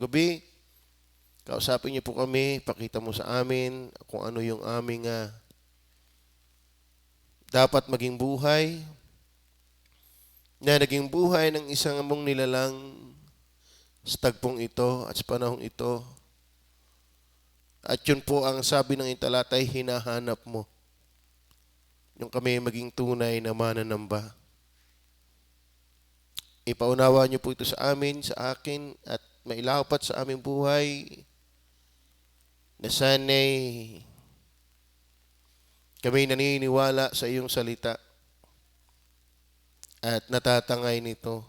gabi, kausapin niyo po kami, pakita mo sa amin kung ano yung aming dapat maging buhay, na naging buhay ng isang among nilalang sa tagpong ito at sa panahong ito. At yun po ang sabi ng italatay, hinahanap mo. Yung kami maging tunay na mananamba. Ipaunawa niyo po ito sa amin, sa akin, at mailapat sa aming buhay na sana'y kami naniniwala sa iyong salita at natatangay nito.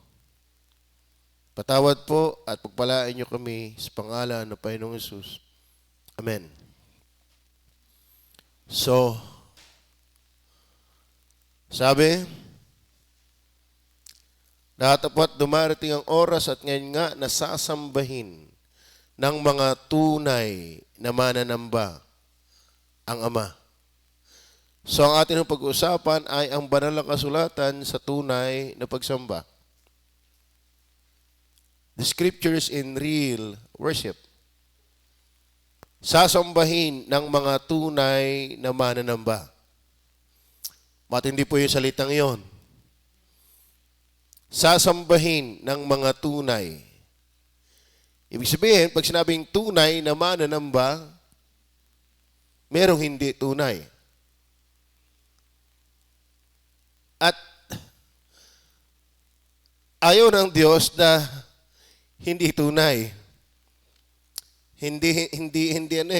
Patawad po at pagpalain niyo kami sa pangalan ng Panginoong Hesus. Amen. So, sabi, datapwat dumarating ang oras at ngayon nga nasasambahin ng mga tunay na mananamba ang Ama. So ang ating pag-uusapan ay ang banal na kasulatan sa tunay na pagsamba. The scriptures in real worship. Sasambahin ng mga tunay na mananamba. Matindi po yung salitang iyon. Sasambahin ng mga tunay. Ibig sabihin, pag sinabing tunay na mananamba, merong hindi tunay. At ayaw ng Diyos na hindi tunay.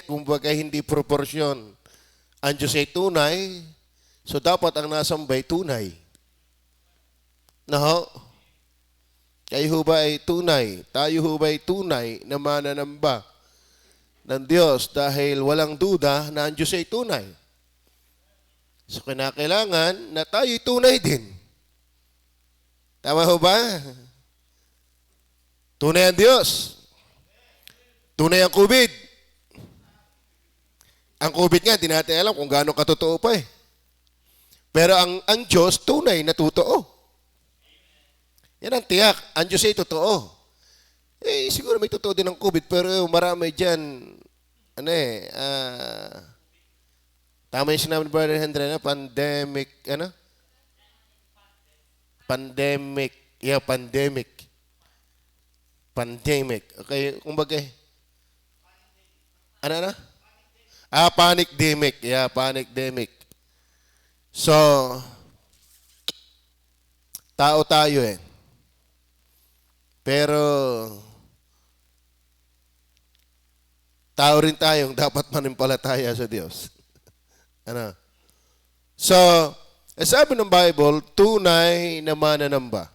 Kumbaga hindi proporsyon. Ang Diyos ay tunay, so dapat ang nasambay tunay. No? Kayo ho ba ay tunay? Tayo ho ba ay tunay na mananamba ng Diyos dahil walang duda na ang Diyos ay tunay? So kinakailangan na tayo ay tunay din. Tama ho ba? Tunay ang Diyos. Tunay ang COVID. Ang COVID nga, di natin alam kung gaano katotoo pa eh. Pero ang Diyos, tunay na totoo. Yan ang tiyak. Ang Diyos ay totoo. Eh, siguro may totoo din ang COVID, pero marami dyan, tama yung sinabi ni Brother Hendra na pandemic, Pandemic. Yeah, pandemic. Pandemic. Okay, kumbaga, panic-demic. Yeah, panic-demic. So, tao tayo eh. Pero, tao rin tayong dapat manimpalataya sa Diyos. So, sabi ng Bible, tunay na mananamba.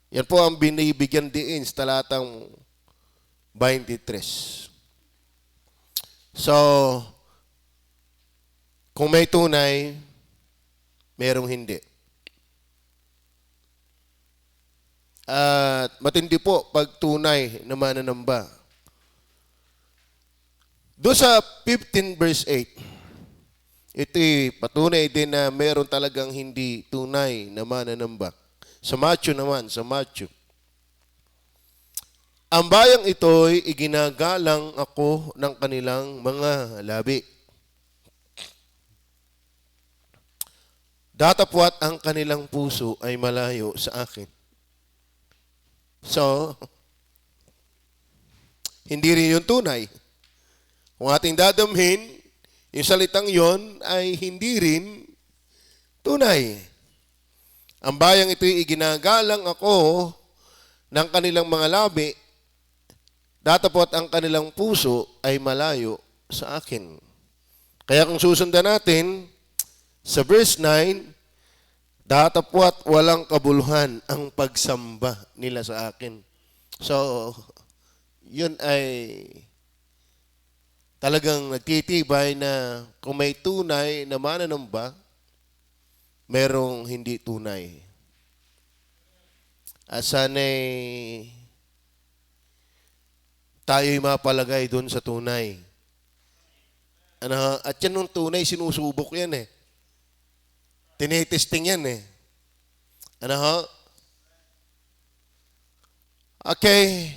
Yan po ang binibigyan diin sa talatang 23. So, kung may tunay, merong hindi. At matindi po pag tunay na mananamba. Doon sa 15 verse 8, ito'y patunay din na meron talagang hindi tunay na mananamba. Sa Matthew naman, sa Matthew. Ang bayang ito'y iginagalang ako ng kanilang mga labi. Datapwat ang kanilang puso ay malayo sa akin. So, hindi rin yung tunay. Kung ating dadamhin, yung salitang yon ay hindi rin tunay. Ang bayang ito'y iginagalang ako ng kanilang mga labi, datapot ang kanilang puso ay malayo sa akin. Kaya kung susundan natin, sa verse 9, datapwat walang kabuluhan ang pagsamba nila sa akin. So, yun ay talagang nagtitibay na kung may tunay na mananamba, merong hindi tunay. At sana'y tayo'y mapalagay doon sa tunay. At yan nung tunay, sinusubok yan eh. Tinitesting yan eh. Okay.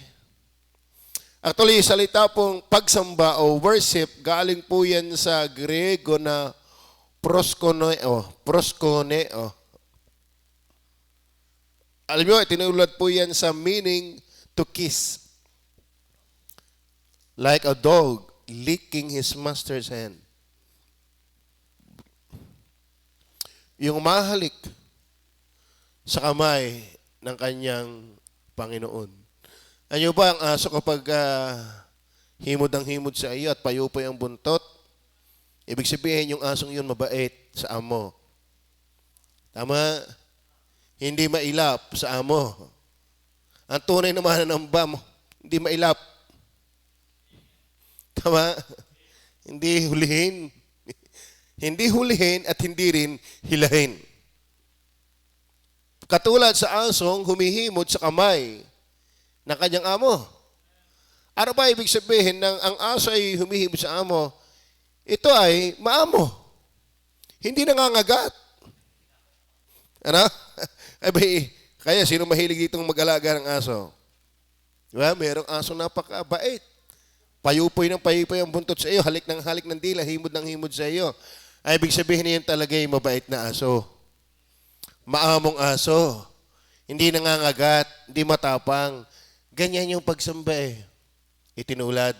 Actually, salita pong pagsamba o worship, galing po yan sa Grego na proskuneo. Alam nyo, tinulad po yan sa meaning to kiss. Like a dog licking his master's hand. Yung mahalik sa kamay ng kanyang Panginoon. Ano ba ang aso kapag himod ang himod sa iyo at payupay ang buntot? Ibig sabihin yung asong yun mabait sa amo. Tama? Hindi mailap sa amo. Ang tunay na mananamba mo, hindi mailap. Tama? Hindi hulihin. Hindi hulihin at hindi rin hilahin. Katulad sa asong humihimod sa kamay ng kanyang amo. Ano ba ibig sabihin ng ang aso ay humihimod sa amo? Ito ay maamo. Hindi nangangagat. Ano? Kaya sino mahilig ditong mag-alaga ng aso? Diba? Merong aso napakabait. Payupoy ng payupoy ang buntot sa iyo, halik ng dila, himod ng himod sa iyo. Ay ibig sabihin niyan talaga ay mabait na aso. Maamong aso. Hindi nangangagat, hindi matapang. Ganyan yung pagsamba Itinulad.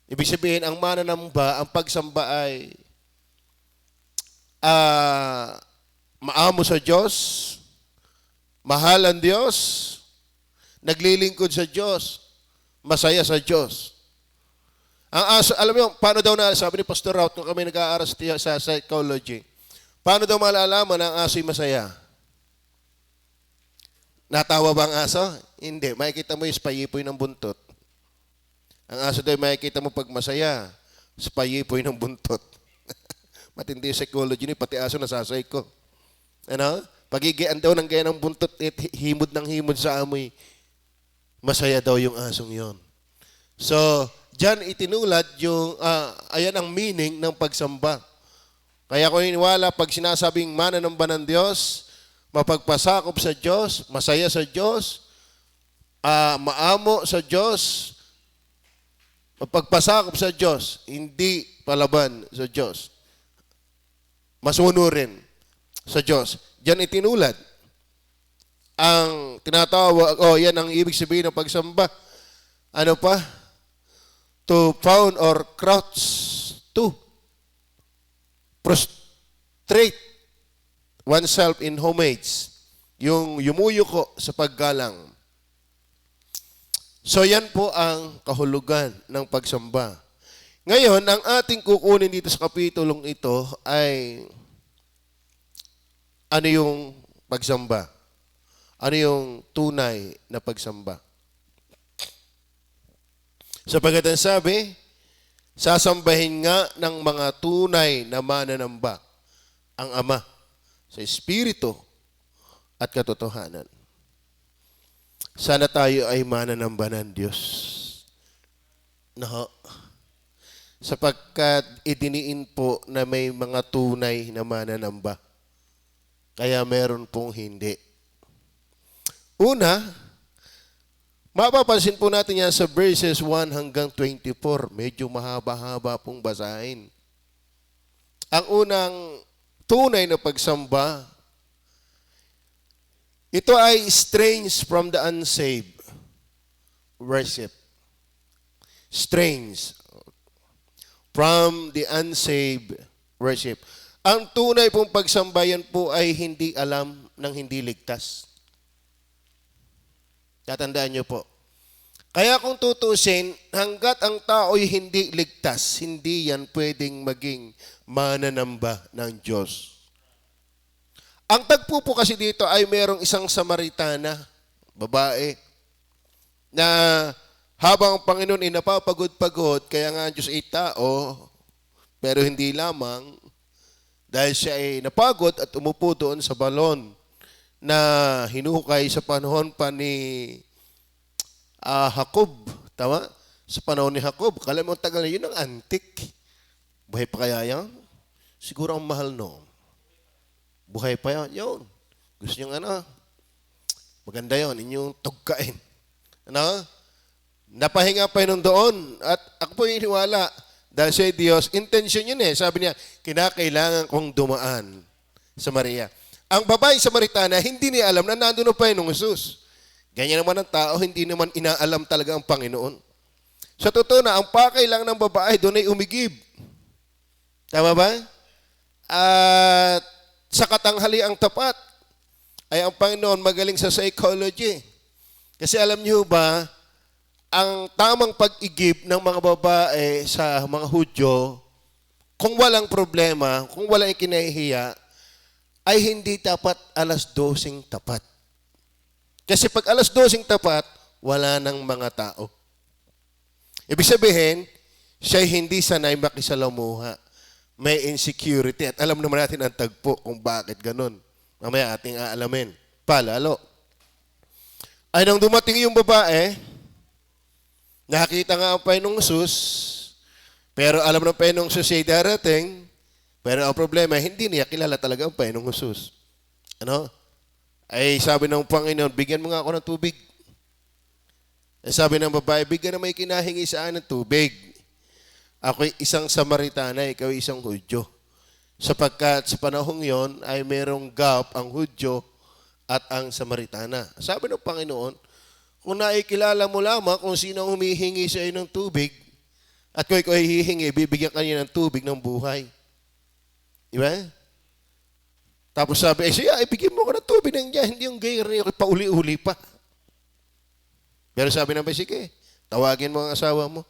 Ibig sabihin, ang mananamba, ang pagsamba ay maamo sa Diyos, mahal ang Diyos, naglilingkod sa Diyos, masaya sa Diyos. Ang aso, alam mo, paano daw sabi ni Pastor Raut nung kami nag-aaral sa psychology, paano daw malalaman na ang aso'y masaya? Natawa ba ang aso? Hindi. Makikita mo yung payipoy ng buntot. Ang aso daw makikita mo pag masaya, payipoy ng buntot. Matindi yung psychology ni pati aso nasasay ko. Ano? Pagigian daw ng gaya ng buntot, himod ng himod sa amoy, masaya daw yung asong yon. So, diyan itinulad yung, ayan ang meaning ng pagsamba. Kaya ko iniwala, pag sinasabing mananamba ng Diyos, mapagpasakop sa Diyos, masaya sa Diyos, maamo sa Diyos, mapagpasakop sa Diyos, hindi palaban sa Diyos. Masunurin sa Diyos. Diyan itinulad. Ang tinatawag, yan ang ibig sabihin ng pagsamba. Ano pa? To pound or crouch to. Prostrate oneself in homage. Yung yumuyuko sa paggalang. So yan po ang kahulugan ng pagsamba. Ngayon, ang ating kukunin dito sa kapitulong ito ay ano yung pagsamba? Ano yung tunay na pagsamba? Sapagkat ang sabi, sasambahin nga ng mga tunay na mananamba ang Ama sa Espiritu at katotohanan. Sana tayo ay mananamba ng Diyos. No. Sapagkat idiniin po na may mga tunay na mananamba. Kaya meron pong hindi. Una, mapapansin po natin yan sa verses 1 hanggang 24. Medyo mahaba-haba pong basahin. Ang unang tunay na pagsamba, ito ay strange from the unsaved worship. Strange from the unsaved worship. Ang tunay pong pagsambayan po ay hindi alam ng hindi ligtas. Tatandaan niyo po. Kaya kung tutusin, hanggat ang tao'y hindi ligtas, hindi yan pwedeng maging mananamba ng Diyos. Ang tagpo po kasi dito ay merong isang Samaritana, babae, na habang ang Panginoon ay napapagod-pagod, kaya nga ang Diyos ay tao, pero hindi lamang, dahil siya ay napagod at umupo doon sa balon na hinukay sa panahon pa ni Jacob. Tama? Sa panahon ni Jacob. Kala mo tagal na yun ang antik. Buhay pa kaya yan? Siguro ang mahal no. Buhay pa yan. Yun. Gusto nyo maganda yun. Inyong tugkain. Ano? Napahinga pa yun doon. At ako po iniwala. Dahil siya Diyos, intention yun eh. Sabi niya, kinakailangan kong dumaan sa Maria. Ang babae Samaritana, hindi niya alam na nandun na Panginoong Jesus. Ganyan naman ang tao, hindi naman inaalam talaga ang Panginoon. Sa totoo na, ang pakay lang ng babae doon ay umigib. Tama ba? At sa katanghaliang tapat, ay ang Panginoon magaling sa psychology. Kasi alam niyo ba, ang tamang pag-igib ng mga babae sa mga Hudyo, kung walang problema, kung walang ikinahihiya, ay hindi tapat alas 12 tapat. Kasi pag alas 12 tapat, wala nang mga tao. Ibig sabihin, siya'y hindi sanay makisalamuha. May insecurity. At alam naman natin ang tagpo kung bakit ganun. Mamaya ating aalamin. Palalo. Ay nang dumating yung babae, nakita nga ang Panginoong Jesus, pero alam ng Panginoong Jesus ay darating, pero ang problema, hindi niya kilala talaga ang Panginoong Jesus. Ano? Ay sabi ng Panginoon, bigyan mo nga ako ng tubig. Ay sabi ng babae, bigyan na may kinahingi sa akin ng tubig. Ako'y isang Samaritana, ikaw ay isang Hudyo. Sapagkat sa panahong yon ay merong gap ang Hudyo at ang Samaritana. Sabi ng Panginoon, kung naikilala mo lamang kung sino ang humihingi sa iyo ng tubig, at kung ikaw ay hihingi, bibigyan ka niya ng tubig ng buhay. Diba? Tapos sabi, siya, ibigyan mo ko ng tubig ng diyan, hindi yung gayer niya, pauli-uli pa. Pero sabi ng sige, tawagin mo ang asawa mo.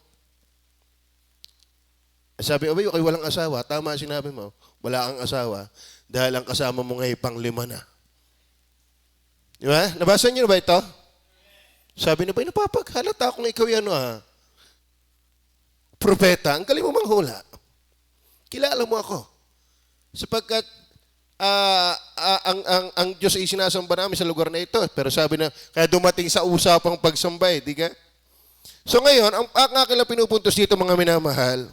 Sabi, okay, walang asawa. Tama sinabi mo, wala kang asawa dahil ang kasama mo ngayon pang-5 na. Diba? Nabasa niyo ba ito? Sabi niya ba, napapaghalata kung ikaw yan, propeta, ang galing mo manghula. Kilala mo ako. Sapagkat ang Diyos ay sinasamba namin sa lugar na ito. Pero sabi na, kaya dumating sa usapang pagsambay, di ka? So ngayon, ang aking lang pinupuntos dito mga minamahal,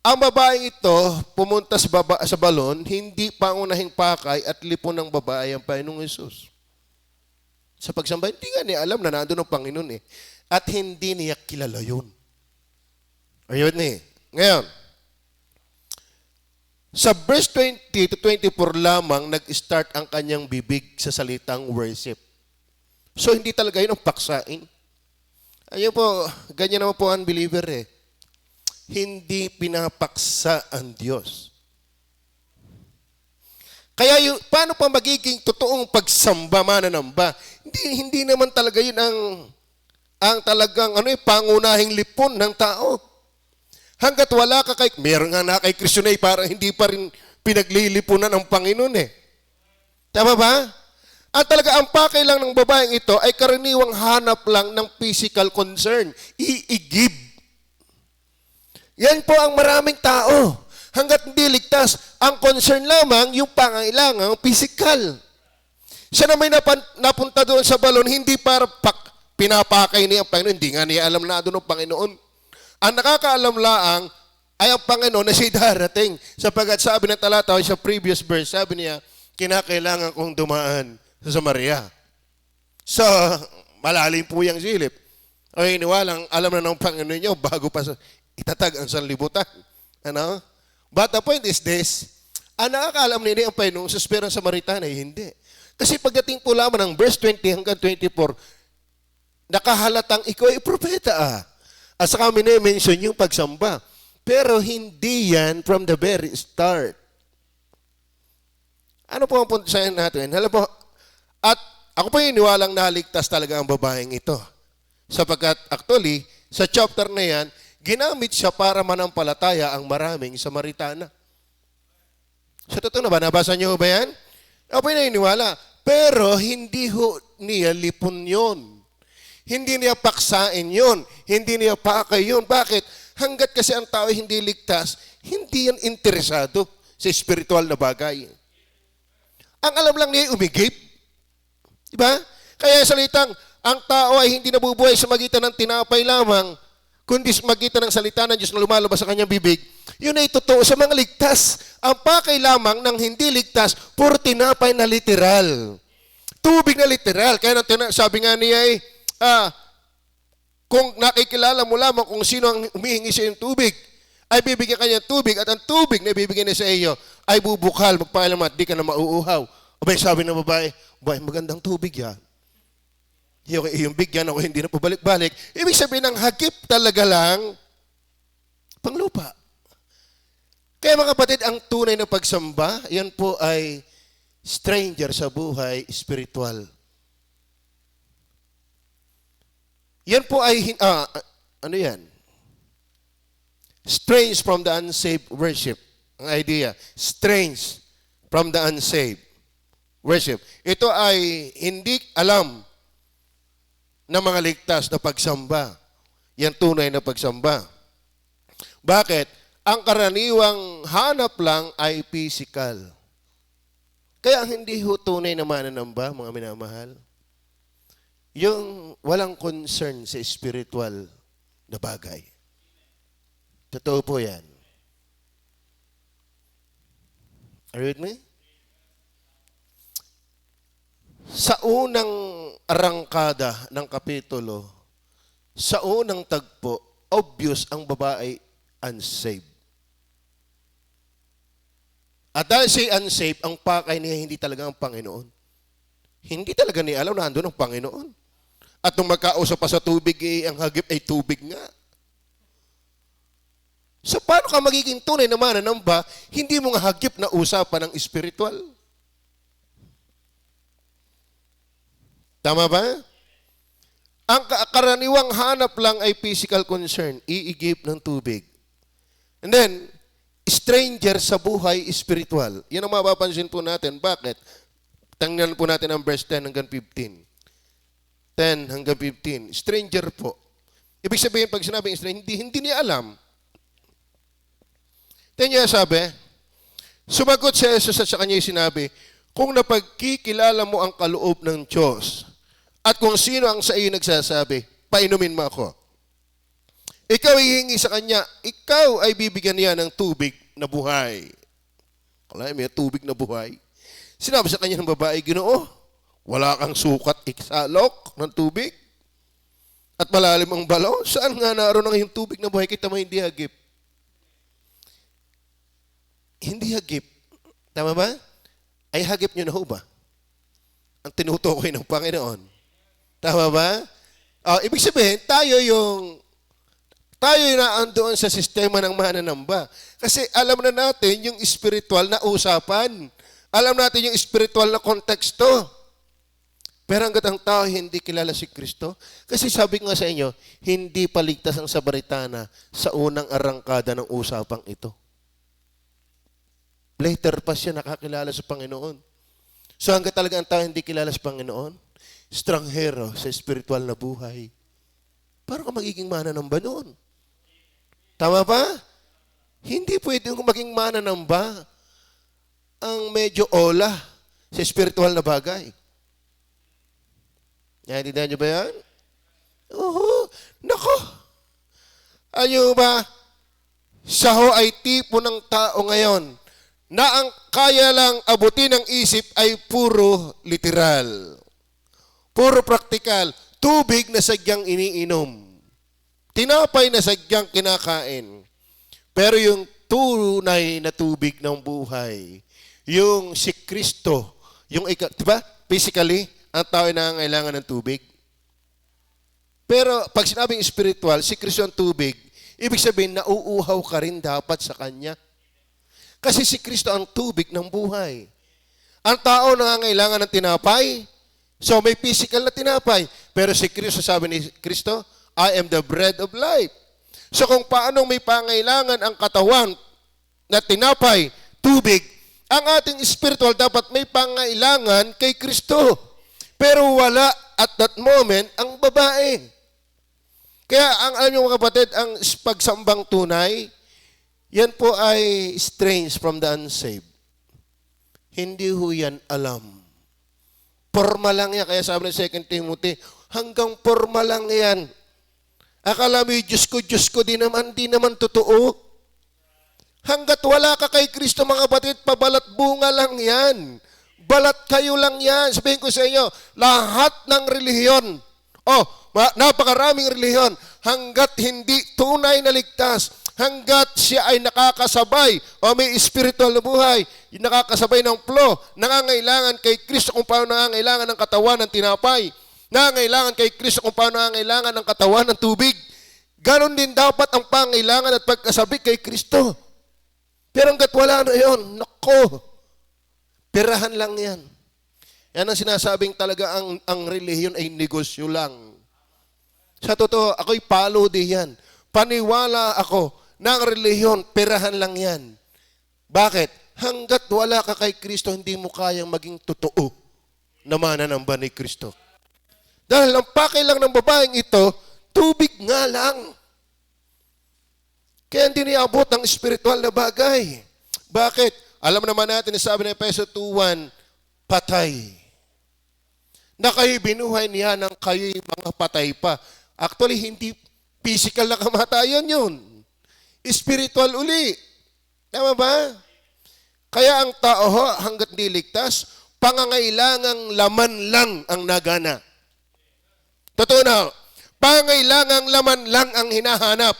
ang babaeng ito, pumunta sa balon, hindi pangunahing pakay at lipon ng babae ang Panginoong Jesus. Sa pagsamba, hindi nga niya alam na nandun ang Panginoon eh. At hindi niya kilala yun. Ayun eh. Ngayon, sa verse 20 to 24 lamang nag-start ang kanyang bibig sa salitang worship. So hindi talaga yun ang paksain. Ayun po, ganyan naman po ang believer eh. Hindi pinapaksa ang Diyos. Kaya paano pa magiging totoong pagsamba, mananamba? Hindi naman talaga yun ang talagang pangunahing lipon ng tao. Hanggat wala ka meron nga na kay Kristo na para hindi pa rin pinaglilipunan ng Panginoon eh. Tama ba? At talaga ang pakay lang ng babaeng ito ay karaniwang hanap lang ng physical concern. Iigib. Yan po ang maraming tao. Hanggat hindi ligtas, ang concern lamang yung pangailangang physical. Siya na may napunta doon sa balon, hindi para pinapakay niya ang Panginoon. Hindi nga niya alam na doon ang Panginoon. Ang nakakaalam laang ay ang Panginoon na siya darating. Sapagkat sabi ng talata sa previous verse, sabi niya, kinakailangan kong dumaan sa Samaria. So, malalim po yung silip. Ay, iniwalang alam na ng Panginoon niyo bago pa itatag ang sanlibutan. Ano? But the point is this, ang nakakaalam nila ang Panginoon sa Espiritu Samaritana ay hindi. Kasi pagdating po lamang ng verse 20 hanggang 24, nakahalatang ikaw ay propeta At saka mini-mention yung pagsamba. Pero hindi yan from the very start. Ano po ang punto sa natin? Hala po, at ako po iniwalang naligtas talaga ang babaeng ito. Sapagkat actually, sa chapter na yan, ginamit siya para manampalataya ang maraming Samaritana. Sa totoo na ba? Nabasa niyo ba yan? Ako po iniwala. Pero hindi niya lipon yun. Hindi niya paksain yun. Hindi niya pakay yun. Bakit? Hanggat kasi ang tao hindi ligtas, hindi yan interesado sa spiritual na bagay. Ang alam lang niya ay umigip. Diba? Kaya salitang, ang tao ay hindi nabubuhay sa magitan ng tinapay lamang, kundi sa magitan ng salita ng Diyos na lumalabas sa kanyang bibig. Yun ay totoo sa mga ligtas. Ang pakay lamang ng hindi ligtas, puro tinapay na literal. Tubig na literal. Kaya sabi nga niya ay, Kung nakikilala mo lamang kung sino ang humihingi sa iyong tubig, ay bibigyan ka niya ng tubig at ang tubig na ibibigyan niya sa iyo ay bubukal, magpailamat, di ka na mauuhaw. Abay, sabi ng babae, magandang tubig yan. Yung bigyan ako hindi na pabalik-balik. Ibig sabihin ng hagip talaga lang panglupa. Kaya mga kapatid, ang tunay na pagsamba, yan po ay stranger sa buhay spiritual. Yan po ay, ano yan? Strange from the unsaved worship. Ang idea, strange from the unsaved worship. Ito ay hindi alam ng mga ligtas na pagsamba. Yan tunay na pagsamba. Bakit? Ang karaniwang hanap lang ay physical. Kaya hindi ho tunay na mananamba, mga minamahal. Yung walang concern sa spiritual na bagay. Totoo po yan. Are you with me? Sa unang arangkada ng kapitulo, sa unang tagpo, obvious ang babae unsaved. At dahil siya unsaved, ang pakay niya hindi talaga ang Panginoon. Hindi talaga niya alam na andun ang Panginoon. At nung magkausap pa sa tubig, ang hagip ay tubig nga. So paano ka magiging tunay na mananamba, hindi mo nga hagip na usapan ng spiritual? Tama ba? Ang karaniwang hanap lang ay physical concern, iigip ng tubig. And then, stranger sa buhay spiritual. Yan ang mapapansin po natin. Bakit? Tingnan po natin ang verse 10 hanggang 15. 10 hanggang 15. Stranger po. Ibig sabihin, pag sinabing stranger, hindi niya alam. Niya sabi, sumagot si Jesus at sa kanya sinabi, kung napagkikilala mo ang kaloob ng Diyos at kung sino ang sa iyo nagsasabi, painumin mo ako. Ikaw hihingi sa kanya, ikaw ay bibigyan niya ng tubig na buhay. Kala may tubig na buhay. Sinabi sa kanya ng babae, Ginoo, wala kang sukat iksalok ng tubig at malalim ang balaw. Saan nga naroon ang iyong tubig na buhay? Kita mo hindi hagip. Hindi hagip. Tama ba? Ay hagip nyo na ho ba? Ang tinutukoy ng Panginoon. Tama ba? Ibig sabihin, tayo yung naandoon sa sistema ng mananamba. Kasi alam na natin yung spiritual na usapan. Alam natin yung spiritual na konteksto. Pero hanggat ang tao hindi kilala si Kristo, kasi sabi ko nga sa inyo, hindi paligtas ang Samaritana sa unang arangkada ng usapang ito. Later pa siya nakakilala sa Panginoon. So hanggat talaga ang tao hindi kilala sa Panginoon, stranghero sa spiritual na buhay, paano ka magiging mananamba noon? Tama ba? Hindi pwede kung maging mananamba ang medyo ola sa spiritual na bagay. Naintindihan niyo ba yan? Oo. Nako. Ano ba? Siya ho ay tipo ng tao ngayon na ang kaya lang abutin ng isip ay puro literal. Puro praktikal. Tubig na sagyang iniinom. Tinapay na sagyang kinakain. Pero yung tunay na tubig ng buhay, yung si Kristo, yung diba? Physically, ang tao ay nangangailangan ng tubig. Pero pag sinabing spiritual, si Kristo ang tubig, ibig sabihin, nauuhaw ka rin dapat sa Kanya. Kasi si Kristo ang tubig ng buhay. Ang tao nangangailangan ng tinapay, so may physical na tinapay. Pero si Kristo, sabi ni Kristo, I am the bread of life. So kung paano may pangailangan ang katawan na tinapay, tubig, ang ating spiritual dapat may pangailangan kay Kristo. Pero wala at that moment ang babae. Kaya alam niyo mga kapatid, ang pagsambang tunay, yan po ay strange from the unsaved. Hindi ho yan alam. Forma lang yan. Kaya sabi ng 2 Timothy, hanggang forma lang yan. Akala mo yung Diyos ko, di naman totoo. Hanggat wala ka kay Kristo mga kapatid, pabalat bunga lang yan. Balat kayo lang yan. Sabihin ko sa inyo, lahat ng relihiyon Napakaraming relihiyon. Hanggat hindi tunay na ligtas, hanggat siya ay nakakasabay o may spiritual na buhay, nakakasabay ng flow, nangangailangan kay Kristo kung paano nangangailangan ng katawan ng tinapay, nangangailangan kay Kristo kung paano nangangailangan ng katawan ng tubig. Ganon din dapat ang pangailangan at pagkasabik kay Kristo. Pero hanggat wala na yun, nako, pirahan lang yan. Yan ang sinasabing talaga ang relihiyon ay negosyo lang. Sa totoo, ako'y palo di yan. Paniwala ako na ang relihiyon, pirahan lang yan. Bakit? Hanggat wala ka kay Kristo, hindi mo kayang maging totoo na mananamba ni Kristo. Dahil ang pakay lang ng babaeng ito, tubig nga lang. Kaya hindi niabot ang spiritual na bagay. Bakit? Alam naman natin na sabi ng Efeso 2:1, patay. Na kayo'y binuhay niya ng kayo'y mga patay pa. Actually, hindi physical na kamatayan yun. Spiritual uli. Tama ba? Kaya ang tao hanggat di ligtas, pangangailangang laman lang ang nagana. Totoo na, pangangailangang laman lang ang hinahanap.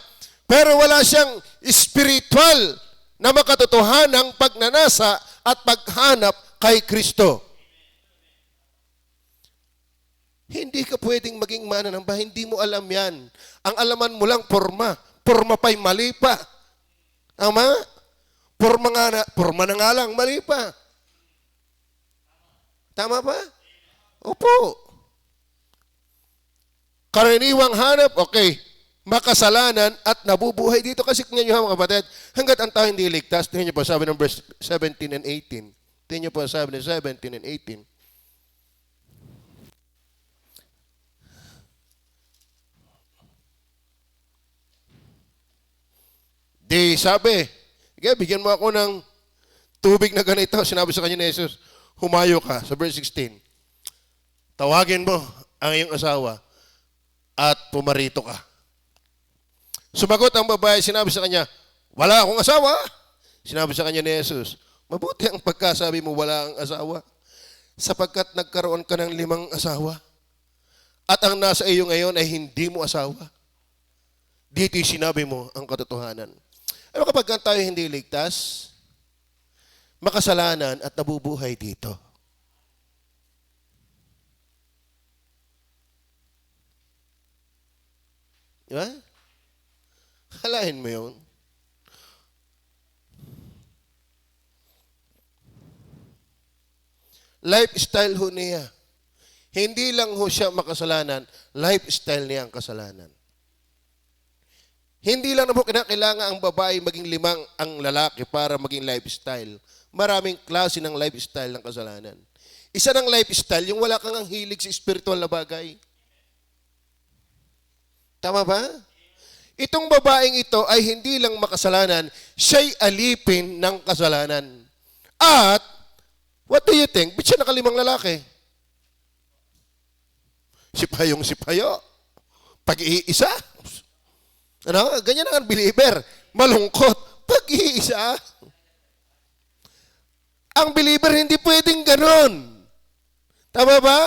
Pero wala siyang spiritual na makatotohanang pagnanasa at paghanap kay Kristo. Hindi ka pwedeng maging mananamba, hindi mo alam yan. Ang alaman mo lang, forma. Forma pa'y mali pa. Tama? Forma na nga lang, mali pa. Tama ba? Opo. Karaniwang hanap, okay. Makasalanan at nabubuhay dito. Kasi tingnan nyo mga kapatid, hanggat ang tao hindi ligtas, tingnan nyo po sabi ng verse 17 and 18. Tingnan nyo po sabi ng 17 and 18. Di sabi, bigyan mo ako ng tubig na ganito. Sinabi sa kanya ni Jesus, humayo ka. Sa verse 16, tawagin mo ang iyong asawa at pumarito ka. Sumagot ang babae, sinabi sa kanya, wala akong asawa. Sinabi sa kanya ni Jesus, mabuti ang pagkasabi mo wala ang asawa, sapagkat nagkaroon ka ng 5 asawa. At ang nasa iyo ngayon ay hindi mo asawa. Dito'y sinabi mo ang katotohanan. Ano kapag tayo hindi ligtas, makasalanan at nabubuhay dito? Di ba? Halahin mo yun. Lifestyle ho niya. Hindi lang ho siya makasalanan, lifestyle niya ang kasalanan. Hindi lang na po kinakailangan ang babae maging 5 ang lalaki para maging lifestyle. Maraming klase ng lifestyle ng kasalanan. Isa ng lifestyle, yung wala kang ang hilig sa spiritual na bagay. Tama ba? Itong babaeng ito ay hindi lang makasalanan, siya'y alipin ng kasalanan. At, what do you think? Ba't siya nakalimang lalaki? Sipayong sipayo. Pag-iisa. Ano? Ganyan ang believer. Malungkot. Pag-iisa. Ang believer hindi pwedeng ganon. Tama ba?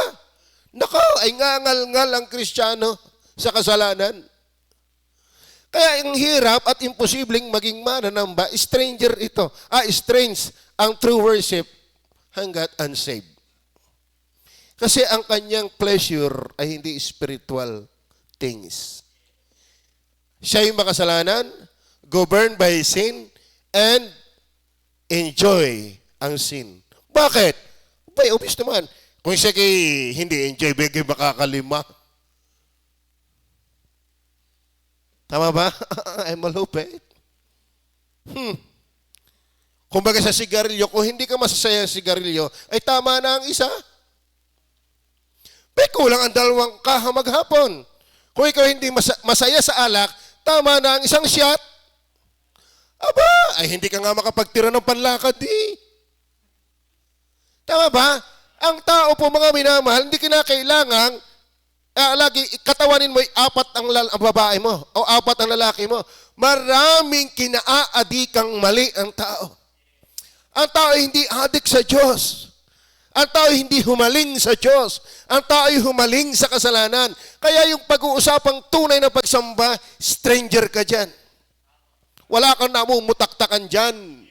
Nako, ay ngangal-ngal ang Kristiyano sa kasalanan. Kaya ang hirap at imposibleng maging mananamba, stranger ito. Strange ang true worship hanggat unsaved. Kasi ang kanyang pleasure ay hindi spiritual things. Siya yung makasalanan, governed by sin, and enjoy ang sin. Bakit? Bay, obvious naman. Kung siya hindi enjoy, bigay makakalima. Tama ba? Ay malupit. Kumbaga sa sigarilyo, kung hindi ka masasaya sa sigarilyo, ay tama na ang isa. May kulang ang 2 kaha maghapon. Kung ikaw hindi masaya sa alak, tama na ang isang shot. Aba, ay hindi ka nga makapagtira ng panlakad Tama ba? Ang tao po mga minamahal, hindi kinakailangang lagi katawanin mo 4 ang babae mo o 4 ang lalaki mo. Maraming kinaaadikang mali ang tao. Ang tao ay hindi adik sa Diyos. Ang tao hindi humaling sa Diyos. Ang tao ay humaling sa kasalanan. Kaya yung pag-uusapang tunay na pagsamba, stranger ka dyan. Wala kang namumutaktakan dyan.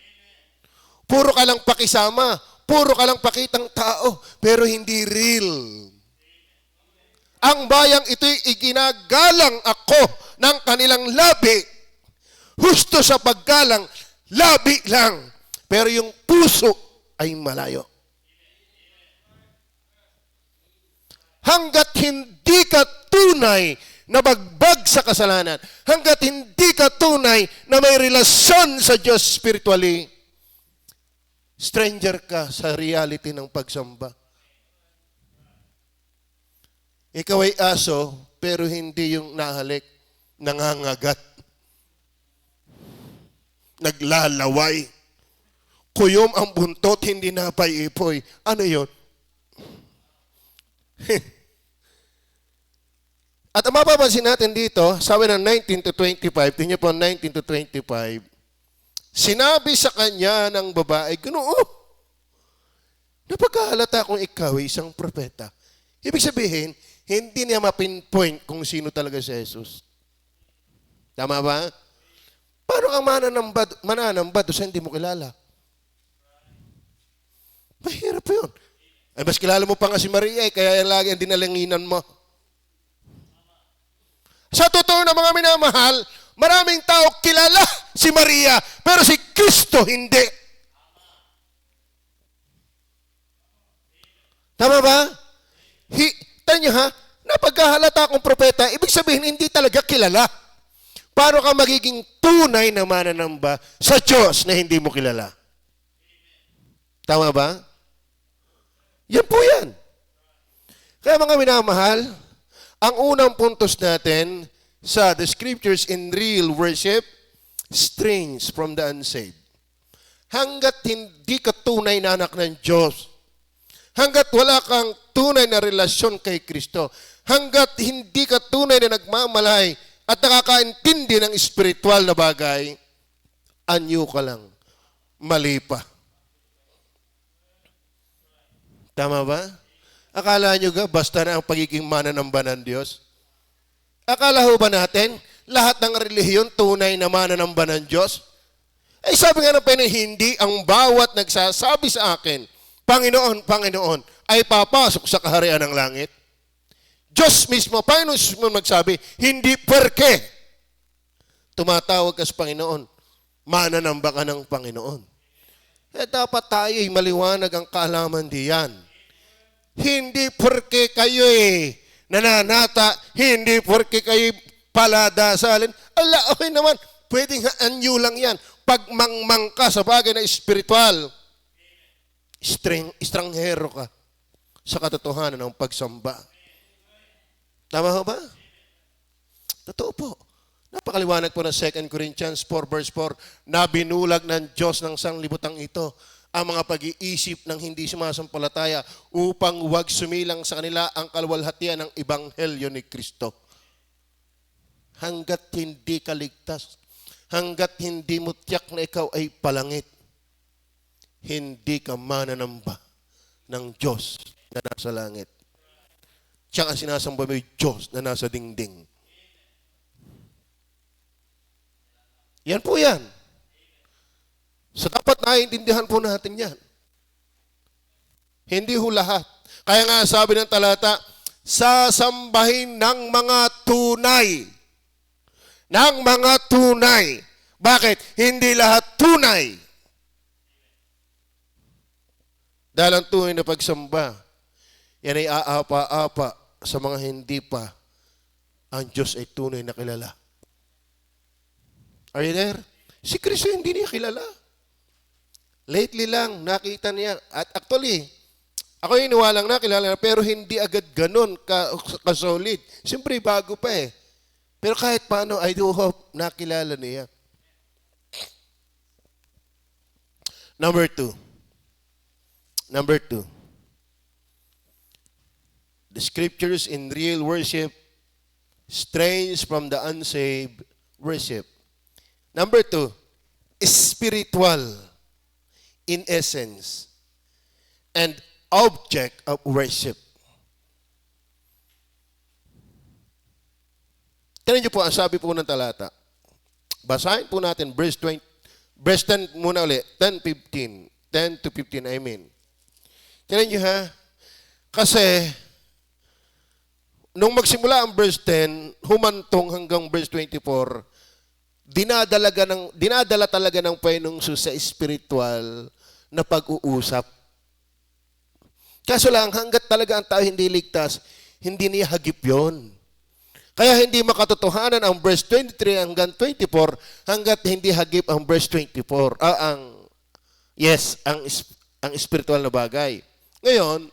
Puro ka lang pakisama. Puro ka lang pakitang tao. Pero hindi real. Ang bayang ito'y iginagalang ako ng kanilang labi. Husto sa paggalang, labi lang. Pero yung puso ay malayo. Hanggat hindi ka tunay na bagbag sa kasalanan, hanggat hindi ka tunay na may relasyon sa Diyos spiritually, stranger ka sa reality ng pagsamba. Ikaw ay aso, pero hindi yung nahalik, nangangagat, naglalaway, kuyom ang buntot, hindi napay-ipoy. Ano yun? At ang mapapansin natin dito, sabi ng 19 to 25, tingnan po 19 to 25, sinabi sa kanya ng babae, Ginoo, napagkahalata kung ikaw ay isang propeta. Ibig sabihin, hindi niya mapinpoint kung sino talaga si Jesus. Tama ba? Paano kang mananamba doon sa hindi mo kilala? Mahirap yun. Ay, mas kilala mo pa nga si Maria, kaya lagi ang dinalanginan mo. Sa totoo na mga minamahal, maraming tao kilala si Maria, pero si Kristo hindi. Tama ba? Tanyo ha, napagkahalata akong propeta, ibig sabihin hindi talaga kilala. Paano ka magiging tunay na mananamba sa Diyos na hindi mo kilala? Tama ba? Yan po yan. Kaya mga minamahal, ang unang puntos natin sa the scriptures in real worship, strains from the unsaved. Hanggat hindi ka tunay na anak ng Diyos, hanggat wala kang tunay na relasyon kay Kristo, hanggat hindi ka tunay na nagmamalay at nakakaintindi ng spiritual na bagay, anyo ka lang, mali pa. Tama ba? Akala nyo ga, basta na ang pagiging mananamba ng Diyos? Akala ho ba natin, lahat ng relihiyon tunay na mananamba ng Diyos? Eh sabi nga ng Panginoon, hindi ang bawat nagsasabi sa akin, Panginoon, Panginoon, ay papasok sa kaharian ng langit. Diyos mismo, Panginoon mismo magsabi, hindi perke. Tumatawag ka sa Panginoon, mananamba ka ng Panginoon. Eh dapat tayo'y maliwanag ang kaalaman diyan. Hindi porke kayo nananata, hindi porke kayo paladasalin. Ala, okay naman, pwedeng anyo lang yan. Pag mangmang ka sa bagay na espiritual, estranghero ka sa katotohanan ng pagsamba. Tama ho ba? Totoo po. Napakaliwanag po ng 2 Corinthians 4 verse 4, na binulag ng Diyos ng sanglibutang ito ang mga pag-iisip ng hindi sumasampalataya upang huwag sumilang sa kanila ang kaluwalhatian ng ebanghelyo ni Kristo. Hanggat hindi ka ligtas, hanggat hindi mo tiyak na ikaw ay palangit, hindi ka mananamba ng Diyos na nasa langit. Tsaka sinasamba mo yung Diyos na nasa dingding. Yan po yan. So dapat naiintindihan po natin yan. Hindi ho lahat. Kaya nga sabi ng talata, sasambahin ng mga tunay. Ng mga tunay. Bakit? Hindi lahat tunay. Dahil ang tunay na pagsamba, yan ay aapa-apa sa mga hindi pa ang Diyos ay tunay na kilala. Are you there? Si Kristo hindi niya kilala. Lately lang, nakita niya. At actually, ako iniwalang nakilala na, pero hindi agad ganun ka-solid. Siyempre, bago pa eh. Pero kahit paano, I do hope nakilala niya. Number two. The scriptures in real worship, strains from the unsaved worship. Number two, spiritual in essence and object of worship. Tignan niyo po ang sabi po ng talata. Basahin po natin verse 10 muna ulit. 10 to 15, I mean. Tignan niyo ha. Kasi, nung magsimula ang verse 10, humantong hanggang verse 24, dinadala talaga ng Panginoong Jesus sa spiritual na pag-uusap. Kaso lang, hanggat talaga ang tao hindi ligtas, hindi niya hagip yun. Kaya hindi makatotohanan ang verse 23 hanggang 24 hanggat hindi hagip ang verse 24. Ang spiritual na bagay. Ngayon,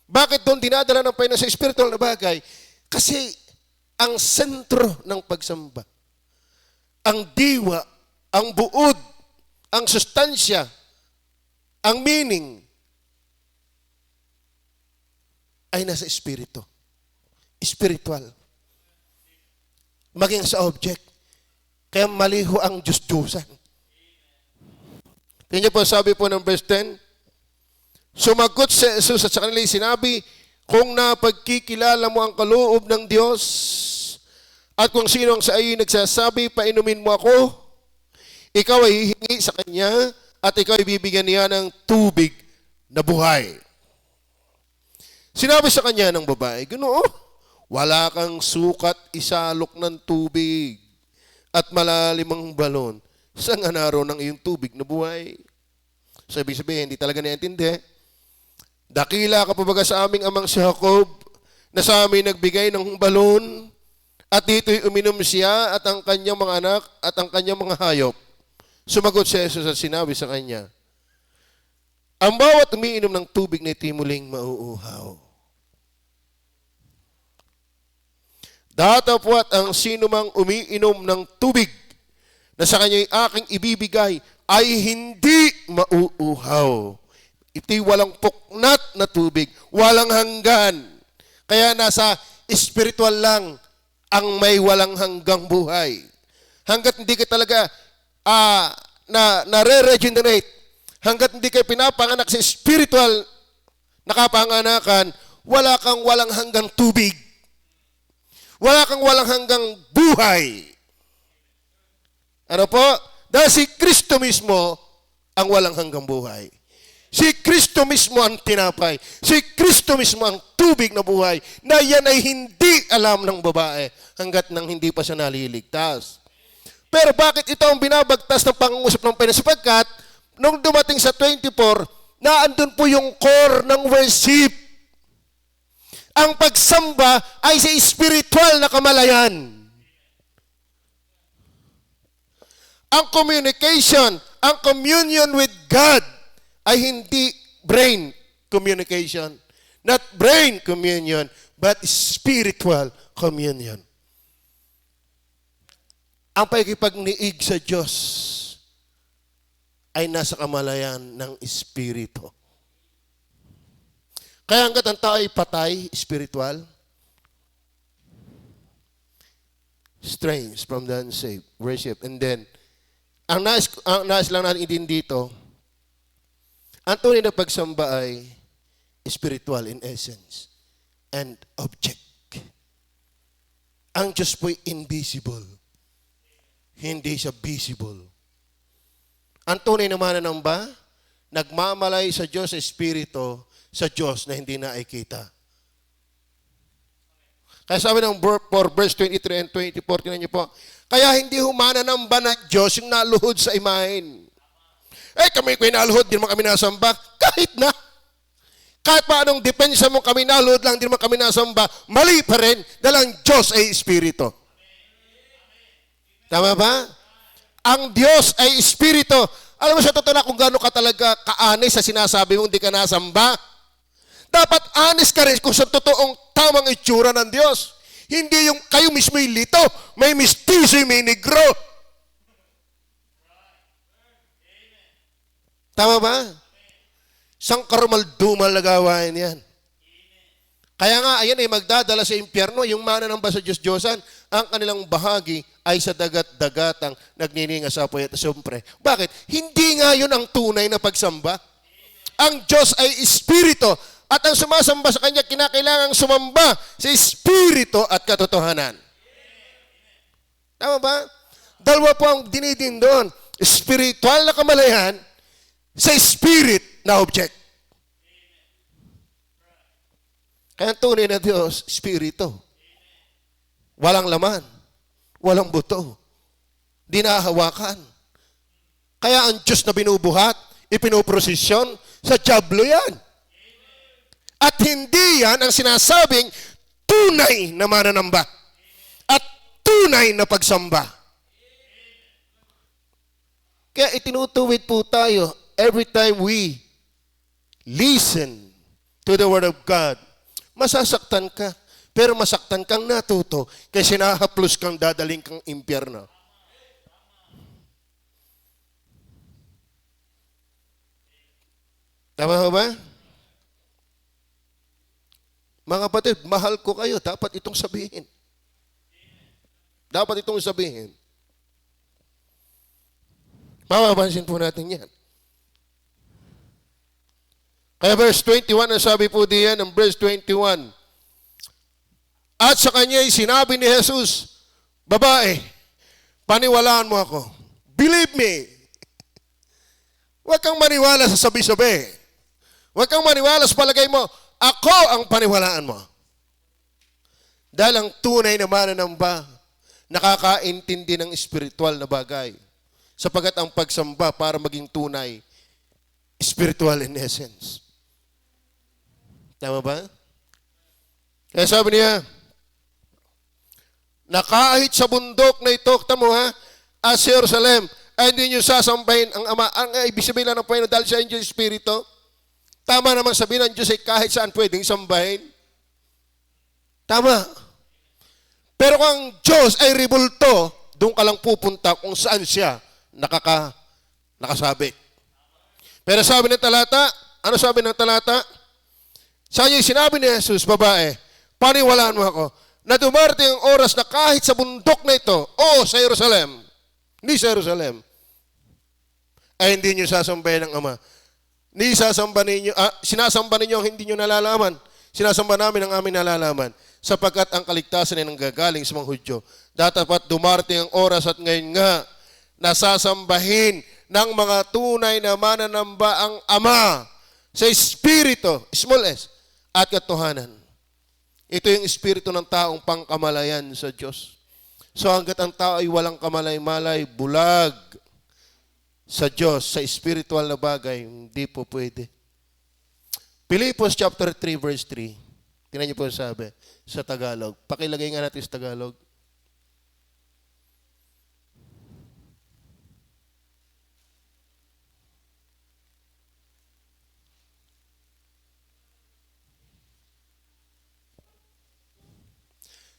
bakit doon dinadala ng Panginoon sa spiritual na bagay? Kasi ang sentro ng pagsamba, ang diwa, ang buod, ang sustansya, ang meaning, ay nasa espiritu. Spiritual. Maging sa object. Kaya maliho ang Diyos-Diyosan. Tingnan po, sabi po ng verse 10, sumagot si Jesus at sa kanila sinabi, kung napagkikilala mo ang kaloob ng Diyos, at kung sino ang sa iyo nagsasabi, painumin mo ako, ikaw ay hihingi sa kanya, at ikaw ay bibigyan niya ng tubig na buhay. Sinabi sa kanya ng babae, Ginoo, wala kang sukat isalok ng tubig at malalim ang balon. Saan nga naroon ang iyong tubig na buhay? So, ibig sabihin, hindi talaga naintindi. Dakila ka pa baga sa aming amang si Jacob na sa amin nagbigay ng balon at dito'y uminom siya at ang kanyang mga anak at ang kanyang mga hayop. Sumagot si Jesus at sinabi sa kanya, ang bawat umiinom ng tubig na ito'y muling mauuhaw. Datapwat ang sinumang umiinom ng tubig na sa kanya'y aking ibibigay ay hindi mauuhaw. Ito'y walang puknat na tubig, walang hanggan. Kaya nasa spiritual lang ang may walang hanggang buhay. Hanggat hindi ka talaga na-regenerate, hanggat hindi ka pinapanganak sa spiritual na kapanganakan, wala kang walang hanggang tubig. Wala kang walang hanggang buhay. Ano po? Dahil si Kristo mismo ang walang hanggang buhay. Si Kristo mismo ang tinapay. Si Kristo mismo ang tubig na buhay na yan ay hindi alam ng babae hanggat nang hindi pa siya naliligtas. Pero bakit ito ang binabagtas ng pangungusap ng Panginoon? Sapagkat nung dumating sa 24, naandun po yung core ng worship. Ang pagsamba ay sa spiritual na kamalayan. Ang communication, ang communion with God ay hindi brain communication. Not brain communion, but spiritual communion. Ang pakikipagniig sa Diyos ay nasa kamalayan ng Espiritu. Kaya hanggat ang tao ay patay, spiritual, strange from the unsaved, worship. And then, ang nais lang natin din dito, ang tunay na pagsamba ay spiritual in essence and object. Ang Diyos po'y invisible. Hindi siya visible. Ang tunay na mananamba, nagmamalay sa Diyos sa Espiritu, sa Diyos na hindi nakikita. Kaya sabi ng verse 23 and 24, tingnan niyo po, kaya hindi humananamba ng Diyos yung naluhod sa imahen. Kami ko'y naluhod, di naman kami nasamba. Kahit na. Kahit pa anong depensa mo kami naluhod lang, di naman kami nasamba, mali pa rin, dahil ang Diyos ay Espiritu. Tama ba? Ang Diyos ay Espiritu. Alam mo sa totoo na kung gaano ka talaga kaanis sa sinasabi mong di ka nasamba? Dapat honest ka rin kung sa totoong tamang itsura ng Diyos. Hindi yung kayo mismo yung lito, may mistiso, may negro. Tama ba? Isang karumal-dumal na gawain yan. Kaya nga, ayan magdadala sa impyerno, yung mananamba sa Diyos-Diyosan, ang kanilang bahagi ay sa dagat-dagatang nagnininga sa apoy at asumpre. Bakit? Hindi nga yun ang tunay na pagsamba. Ang Diyos ay Espiritu at ang sumasamba sa Kanya kinakailangang sumamba sa Espiritu at katotohanan. Tama ba? Dalawa po ang dinidin doon. Spiritual na kamalayan sa spirit na object. Kaya ang tunay na Diyos, Espiritu. Walang laman. Walang buto. Di nahahawakan. Kaya ang Diyos na binubuhat, ipinoprosesyon, sa dyablo yan. At hindi yan ang sinasabing tunay na mananamba. At tunay na pagsamba. Kaya itinutuwid po tayo every time we listen to the Word of God. Masasaktan ka, pero masaktan kang natuto kasi sinahaplos kang dadaling kang impyerno. Tama ba? Mga kapatid, mahal ko kayo. Dapat itong sabihin. Dapat itong sabihin. Mapapansin po natin yan. Kaya verse 21, ang sabi po diyan ng verse 21, at sa kanya'y sinabi ni Jesus, babae, paniwalaan mo ako. Believe me. Huwag kang maniwala sa sabi-sabi. Huwag kang maniwala sa palagay mo, ako ang paniwalaan mo. Dahil ang tunay na mananamba, nakakaintindi ng espiritual na bagay. Sapagat ang pagsamba para maging tunay, spiritual in essence. Tama ba? Kaya sabi niya, na kahit sa bundok na ito, tamo ha, as Jerusalem, ay hindi nyo sasampahin ang Ama. Ang ibig sabihin lang ng Panginoon dahil sa inyo Espiritu. Tama namang sabihin ng Diyos ay kahit saan pwedeng sambahin. Tama. Pero kung ang Diyos ay ribulto, doon ka lang pupunta kung saan siya nakasabit. Pero sabi ng talata, ano sabi ng talata? Sa inyo sinabi ni Jesus, babae, paniwalaan mo ako, na dumarating ang oras na kahit sa bundok na ito, o sa Jerusalem, hindi sa Jerusalem, ay hindi nyo sasambahin ng Ama. Sinasamba ninyo ang hindi nyo nalalaman. Sinasamba namin ang aming nalalaman. Sapagkat ang kaligtasan ay nanggagaling sa mga Hudyo. Dapat dumarating ang oras at ngayon nga, nasasambahin ng mga tunay na mananamba ang Ama sa Espiritu, small s, at katotohanan. Ito yung espiritu ng taong pangkamalayan sa Diyos. So hanggat ang tao ay walang kamalay-malay, bulag sa Diyos, sa spiritual na bagay, hindi po pwede. Pilipos chapter 3 verse 3. Tingnan niyo po sabi sa Tagalog. Pakilagay nga natin sa Tagalog.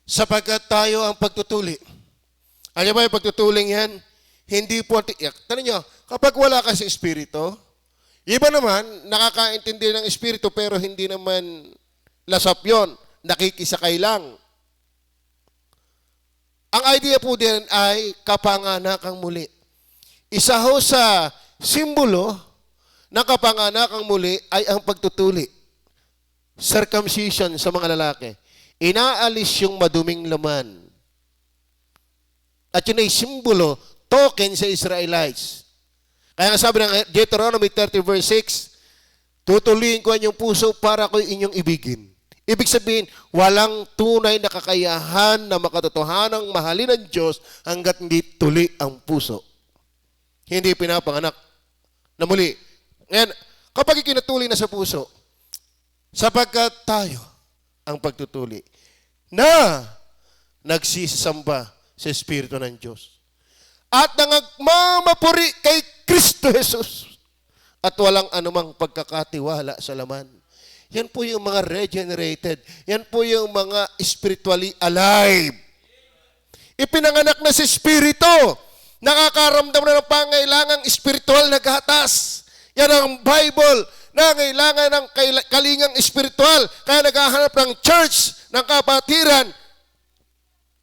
Sapagkat tayo ang pagtutuli. Ano ba yung pagtutuling yan? Hindi po tiyak. Tanong nyo, kapag wala ka sa Espiritu, iba naman, nakakaintindi ng Espiritu pero hindi naman lasap yon, nakikisakay lang. Ang idea po din ay kapanganakang muli. Isa ho sa simbolo ng kapanganakang muli ay ang pagtutuli. Circumcision sa mga lalaki. Inaalis yung maduming laman. At yun ay simbolo, token sa Israelites. Kaya nga sabi ng Deuteronomy 30 verse 6, tutuliin ko ang inyong puso para ko inyong ibigin. Ibig sabihin, walang tunay na kakayahan na makatotohanang mahalin ng Diyos hanggat hindi tuli ang puso. Hindi pinapanganak na muli. Ngayon, kapag ikinatuli na sa puso, sapagkat tayo ang pagtutuli na nagsisamba sa Espiritu ng Diyos at nangagmamapuri kay Kristo Jesus at walang anumang pagkakatiwala sa laman. Yan po yung mga regenerated. Yan po yung mga spiritually alive. Ipinanganak na si Espiritu. Nakakaramdam na ng pangailangang spiritual na gatas. Yan ang Bible. Nangailangan ng kalingang espiritual. Kaya naghahanap ng church, ng kapatiran.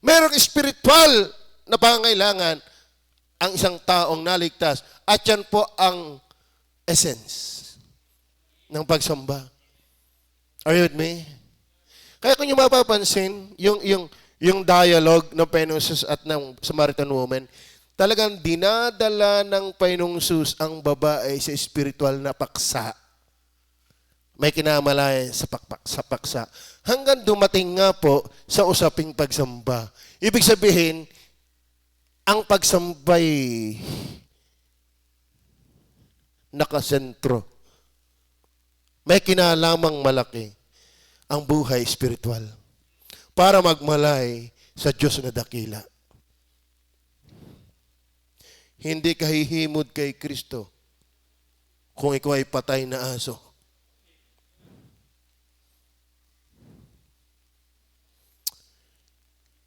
Merong espiritual na pangailangan ang isang taong naligtas. At yan po ang essence. ng pagsamba. Are you with me? Kaya kung yung mapapansin, yung dialogue ng Panginoong Jesus at ng Samaritan woman, talagang dinadala ng Panginoong Jesus ang babae sa spiritual na paksa. May kinamalayan sa paksa. Hanggang dumating nga po sa usaping pagsamba. Ibig sabihin, ang pagsambay nakasentro. May kinalamang malaki ang buhay spiritual para magmalay sa Diyos na dakila. Hindi ka hihimod kay Kristo kung ikaw ay patay na aso.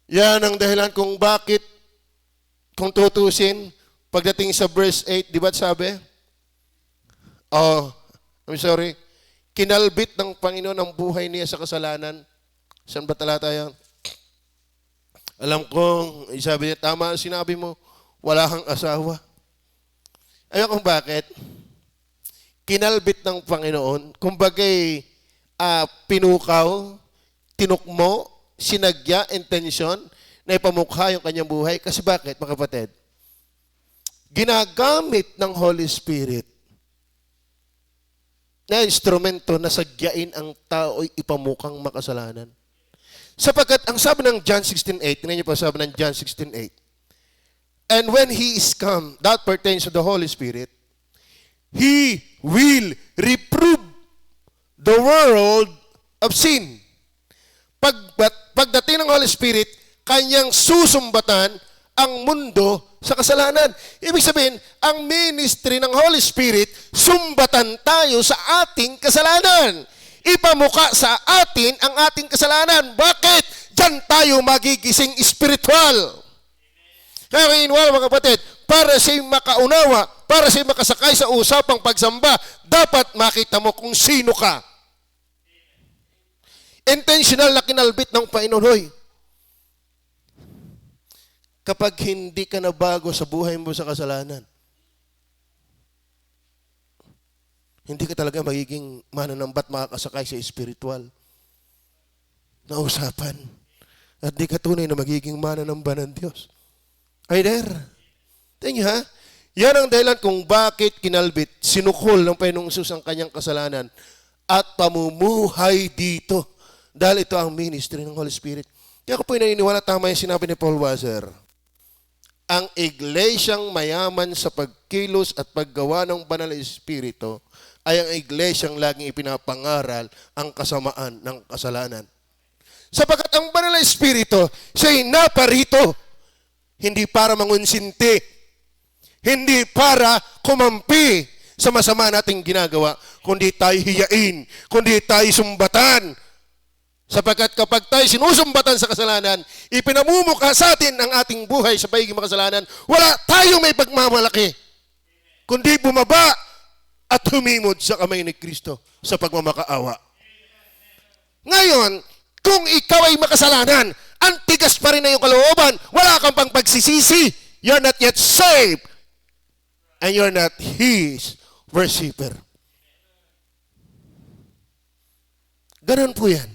Yan ang dahilan kung bakit, kung tutusin, pagdating sa verse 8, di ba sabi? I'm sorry. Kinalbit ng Panginoon ang buhay niya sa kasalanan. Saan ba talata yan? Alam kong, sabi niya, tama ang sinabi mo, wala kang asawa. Ayaw kung bakit. Kinalbit ng Panginoon, kumbagay pinukaw, tinukmo, sinagya, intensyon, na ipamukha yung kanyang buhay. Kasi bakit, mga kapatid? Ginagamit ng Holy Spirit na instrumento na sagyain ang tao'y ipamukang makasalanan. Sapagkat ang sabi ng John 16:8, tingnan niyo pa sabi ng John 16:8, and when He is come, that pertains to the Holy Spirit, He will reprove the world of sin. Pagdating ng Holy Spirit, kanyang susumbatan ang mundo sa kasalanan. Ibig sabihin, ang ministry ng Holy Spirit, sumbatan tayo sa ating kasalanan. Ipamuka sa atin ang ating kasalanan. Bakit? Diyan tayo magigising spiritual. Kaya kainwala mga kapatid, para siya'y makaunawa, para siya'y makasakay sa usapang pagsamba, dapat makita mo kung sino ka. Intentional na kinalbit ng Panginoon, hoy. Kapag hindi ka nabago sa buhay mo sa kasalanan, hindi ka talaga magiging mananambat, makakasakay sa spiritual na usapan. At di ka tunay na magiging mananamba ng Diyos. Ay there? Tingnan ha? Yan ang dahilan kung bakit kinalbit, sinukol ng Panginoong Jesus ang kanyang kasalanan at pamumuhay dito. Dahil ito ang ministry ng Holy Spirit. Kaya ako po naniniwala, tama yung sinabi ni Paul Wasser. Ang iglesyang mayaman sa pagkilos at paggawa ng banal na espiritu ay ang iglesyang laging ipinapangaral ang kasamaan ng kasalanan. Sapagkat ang banal na espiritu, siya'y naparito, hindi para mangunsinti, hindi para kumampi sa masama nating ginagawa, kundi tayo hiyain, kundi tayo sumbatan. Sapagkat kapag tayo sinusumbatan sa kasalanan, ipinamumukha sa atin ang ating buhay sa pagiging makasalanan, wala tayong may pagmamalaki, kundi bumaba at humimod sa kamay ni Kristo sa pagmamakaawa. Ngayon, kung ikaw ay makasalanan, ang tigas pa rin na yung kalooban, wala kang pang pagsisisi, you're not yet saved, and you're not His worshipper. Ganun po yan.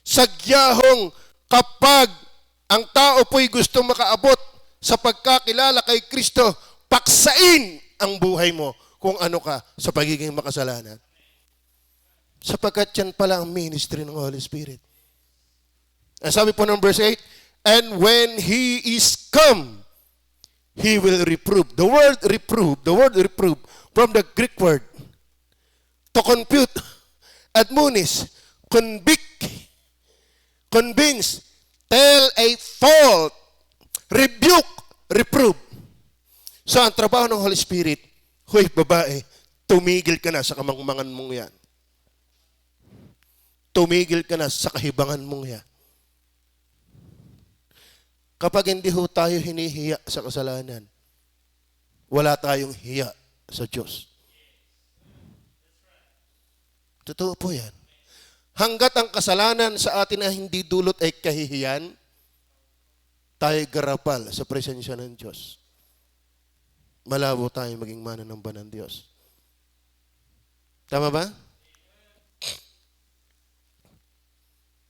Sagyahong kapag ang tao po'y gusto makaabot sa pagkakilala kay Kristo, paksain ang buhay mo kung ano ka sa pagiging makasalanan. Sapagkat yan pala ang ministry ng Holy Spirit. Ang sabi po ng verse 8, and when He is come, He will reprove. The word reprove, from the Greek word, to compute, admonish, convict, convince, tell a fault, rebuke, reprove. So, ang trabaho ng Holy Spirit, hoy babae, tumigil ka na sa kamangmangan mong yan. Tumigil ka na sa kahibangan mong yan. Kapag hindi ho tayo hinihiya sa kasalanan, wala tayong hiya sa Diyos. Totoo po yan. Hanggat ang kasalanan sa atin na hindi dulot ay kahihiyan, tayo garapal sa presensya ng Diyos. Malabo tayo maging mananamba ng Diyos. Tama ba?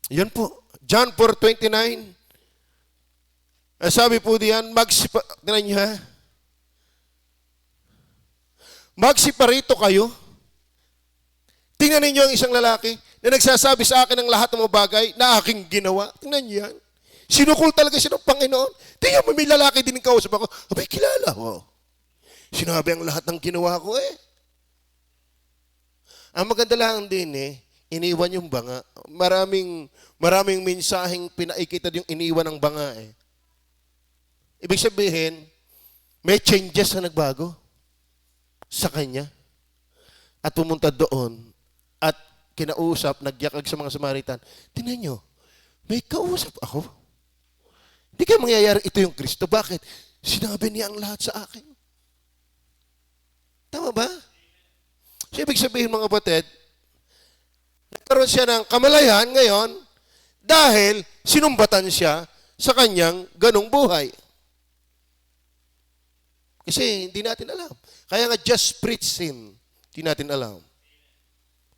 Yan po. John 4:29. Sabi po diyan, tingnan niyo ha? Magsiparito kayo. Tingnan ninyo ang isang lalaki na nagsasabi sa akin ng lahat ng mga bagay na aking ginawa. Tingnan niyo yan. Sinukol talaga siya ng Panginoon. Tingnan mo, may lalaki din kausap ako. Abay, kilala ko. Sinabi ang lahat ng ginawa ko eh. Ang maganda lang din iniwan yung banga. Maraming mensaheng pinaikita yung iniwan ng banga eh. Ibig sabihin, may changes na nagbago sa kanya. At pumunta doon at kinausap, nagyakag sa mga Samaritan. Tingnan nyo, may kausap ako. Hindi kaya mangyayari ito yung Kristo. Bakit? Sinabi niya ang lahat sa akin. Tama ba? So, ibig sabihin mga kapatid, nagkaroon siya ng kamalayan ngayon dahil sinumbatan siya sa kanyang ganong buhay. Kasi hindi natin alam. Kaya nga just preach Him. Hindi natin alam.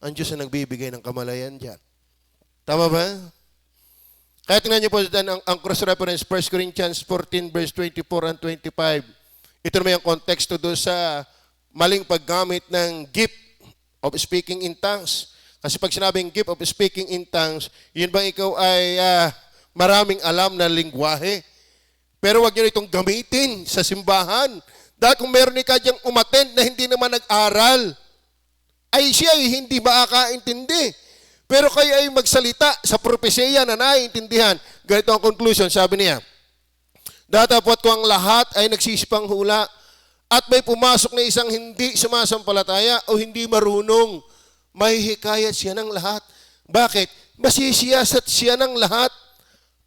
Ang Diyos na nagbibigay ng kamalayan dyan. Tama ba? Kaya tingnan niyo po dyan ang cross-reference, 1 Corinthians 14 verse 24 and 25. Ito naman yung konteksto doon sa maling paggamit ng gift of speaking in tongues. Kasi pag sinabing gift of speaking in tongues, yun ba ikaw ay maraming alam na lingwahe? Pero wag niyo itong gamitin sa simbahan. Dahil kung meron ka diyang umattend na hindi naman nag-aral, ay siya ay hindi makakaintindi. Pero kayo ay magsalita sa propesya na naiintindihan. Ganito ang conclusion, sabi niya. Datapot ko ang lahat ay nagsisipang hula at may pumasok na isang hindi sumasampalataya o hindi marunong. Mahihikayat siya ng lahat. Bakit? Masisiyasat siya ng lahat.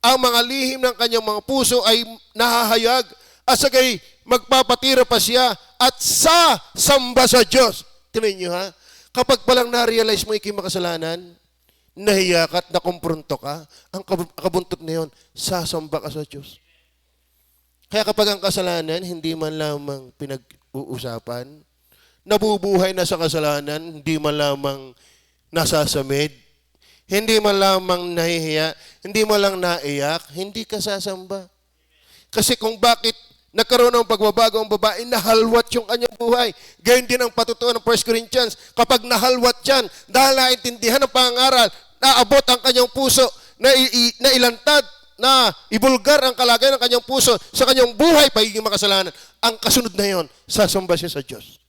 Ang mga lihim ng kanyang mga puso ay nahahayag at sagay magpapatira pa siya at samba sa Diyos. Tingnan niyo ha? Kapag palang na-realize mo ikay makasalanan, nahiya ka at nakumpronto ka, ang kabuntot na yun, sasamba ka sa Diyos. Kaya kapag ang kasalanan, hindi man lamang pinag-uusapan, nabubuhay na sa kasalanan, hindi man lamang nasasamid, hindi man lamang nahihiya, hindi man lang naiyak, hindi ka sasamba. Kasi kung bakit nagkaroon ng pagbabago ang babae, nahalwat yung kanyang buhay. Gayon din ang patutuan ng 1 Corinthians. Kapag nahalwat yan, dahil naintindihan ng pangaral, naabot ang kanyang puso, na ilantad, na ibulgar ang kalagayan ng kanyang puso sa kanyang buhay, pagiging makasalanan. Ang kasunod na yon, sasamba siya sa Diyos.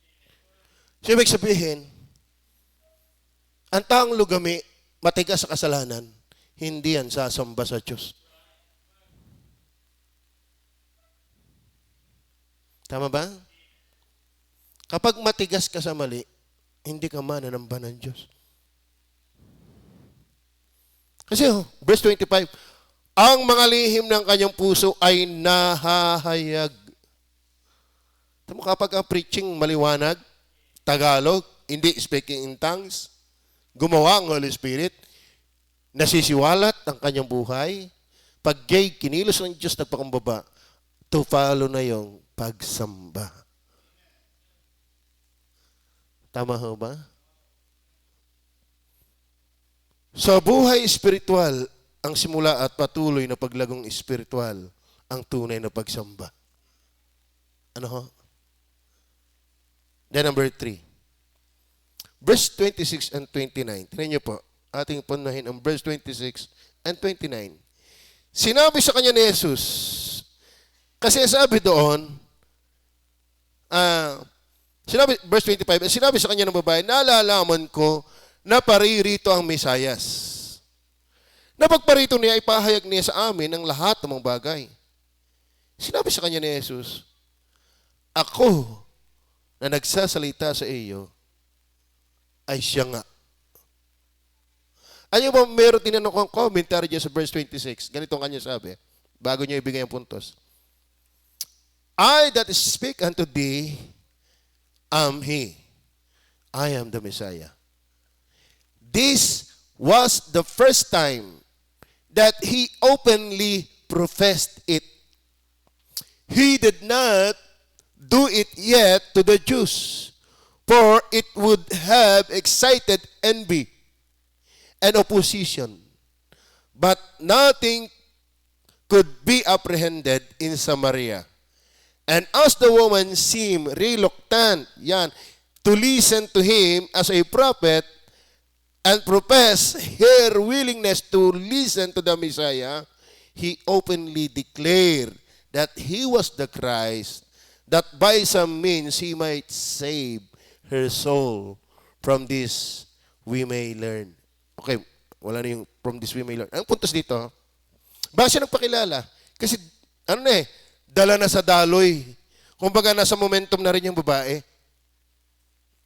So, ibig sabihin, ang taong lugami, matigas sa kasalanan, hindi yan sasamba sa Diyos. Tama ba? Kapag matigas ka sa mali, hindi ka mananamba ng Diyos. Kasi, verse 25, ang mga lihim ng kanyang puso ay nahahayag. Tama, kapag ang preaching maliwanag, Tagalog, hindi speaking in tongues, gumawa ang Holy Spirit, nasisiwalat ang kanyang buhay, pag gay, kinilos ng Diyos, nagpakumbaba, to follow na yung pagsamba. Tama ho ba? Sa buhay espiritual, ang simula at patuloy na paglagong espiritual, ang tunay na pagsamba. Ano ho? Then number 3. Verse 26 and 29. Tingnan niyo po. Ating punahin ang verse 26 and 29. Sinabi sa kanya ni Jesus, kasi sabi doon, verse 25, sinabi sa kanya ng babae, nalalaman ko na paririto ang Mesayas. Na pagparito niya, ipahayag niya sa amin ang lahat ng mga bagay. Sinabi sa kanya ni Jesus, ako na nagsasalita sa iyo ay siya nga. Ano ba meron tinanong kong commentary dyan sa verse 26? Ganito ang kanya sabi, bago niya ibigay ang puntos. I that speak unto thee am He. I am the Messiah. This was the first time that He openly professed it. He did not do it yet to the Jews, for it would have excited envy and opposition. But nothing could be apprehended in Samaria. And as the woman seemed reluctant, to listen to him as a prophet and profess her willingness to listen to the Messiah, he openly declared that he was the Christ, that by some means he might save her soul. From this we may learn. Okay, wala na yung from this we may learn. Ang puntos dito, bakit siya nagpakilala? Kasi, dala na sa daloy. Kumbaga, nasa momentum na rin yung babae.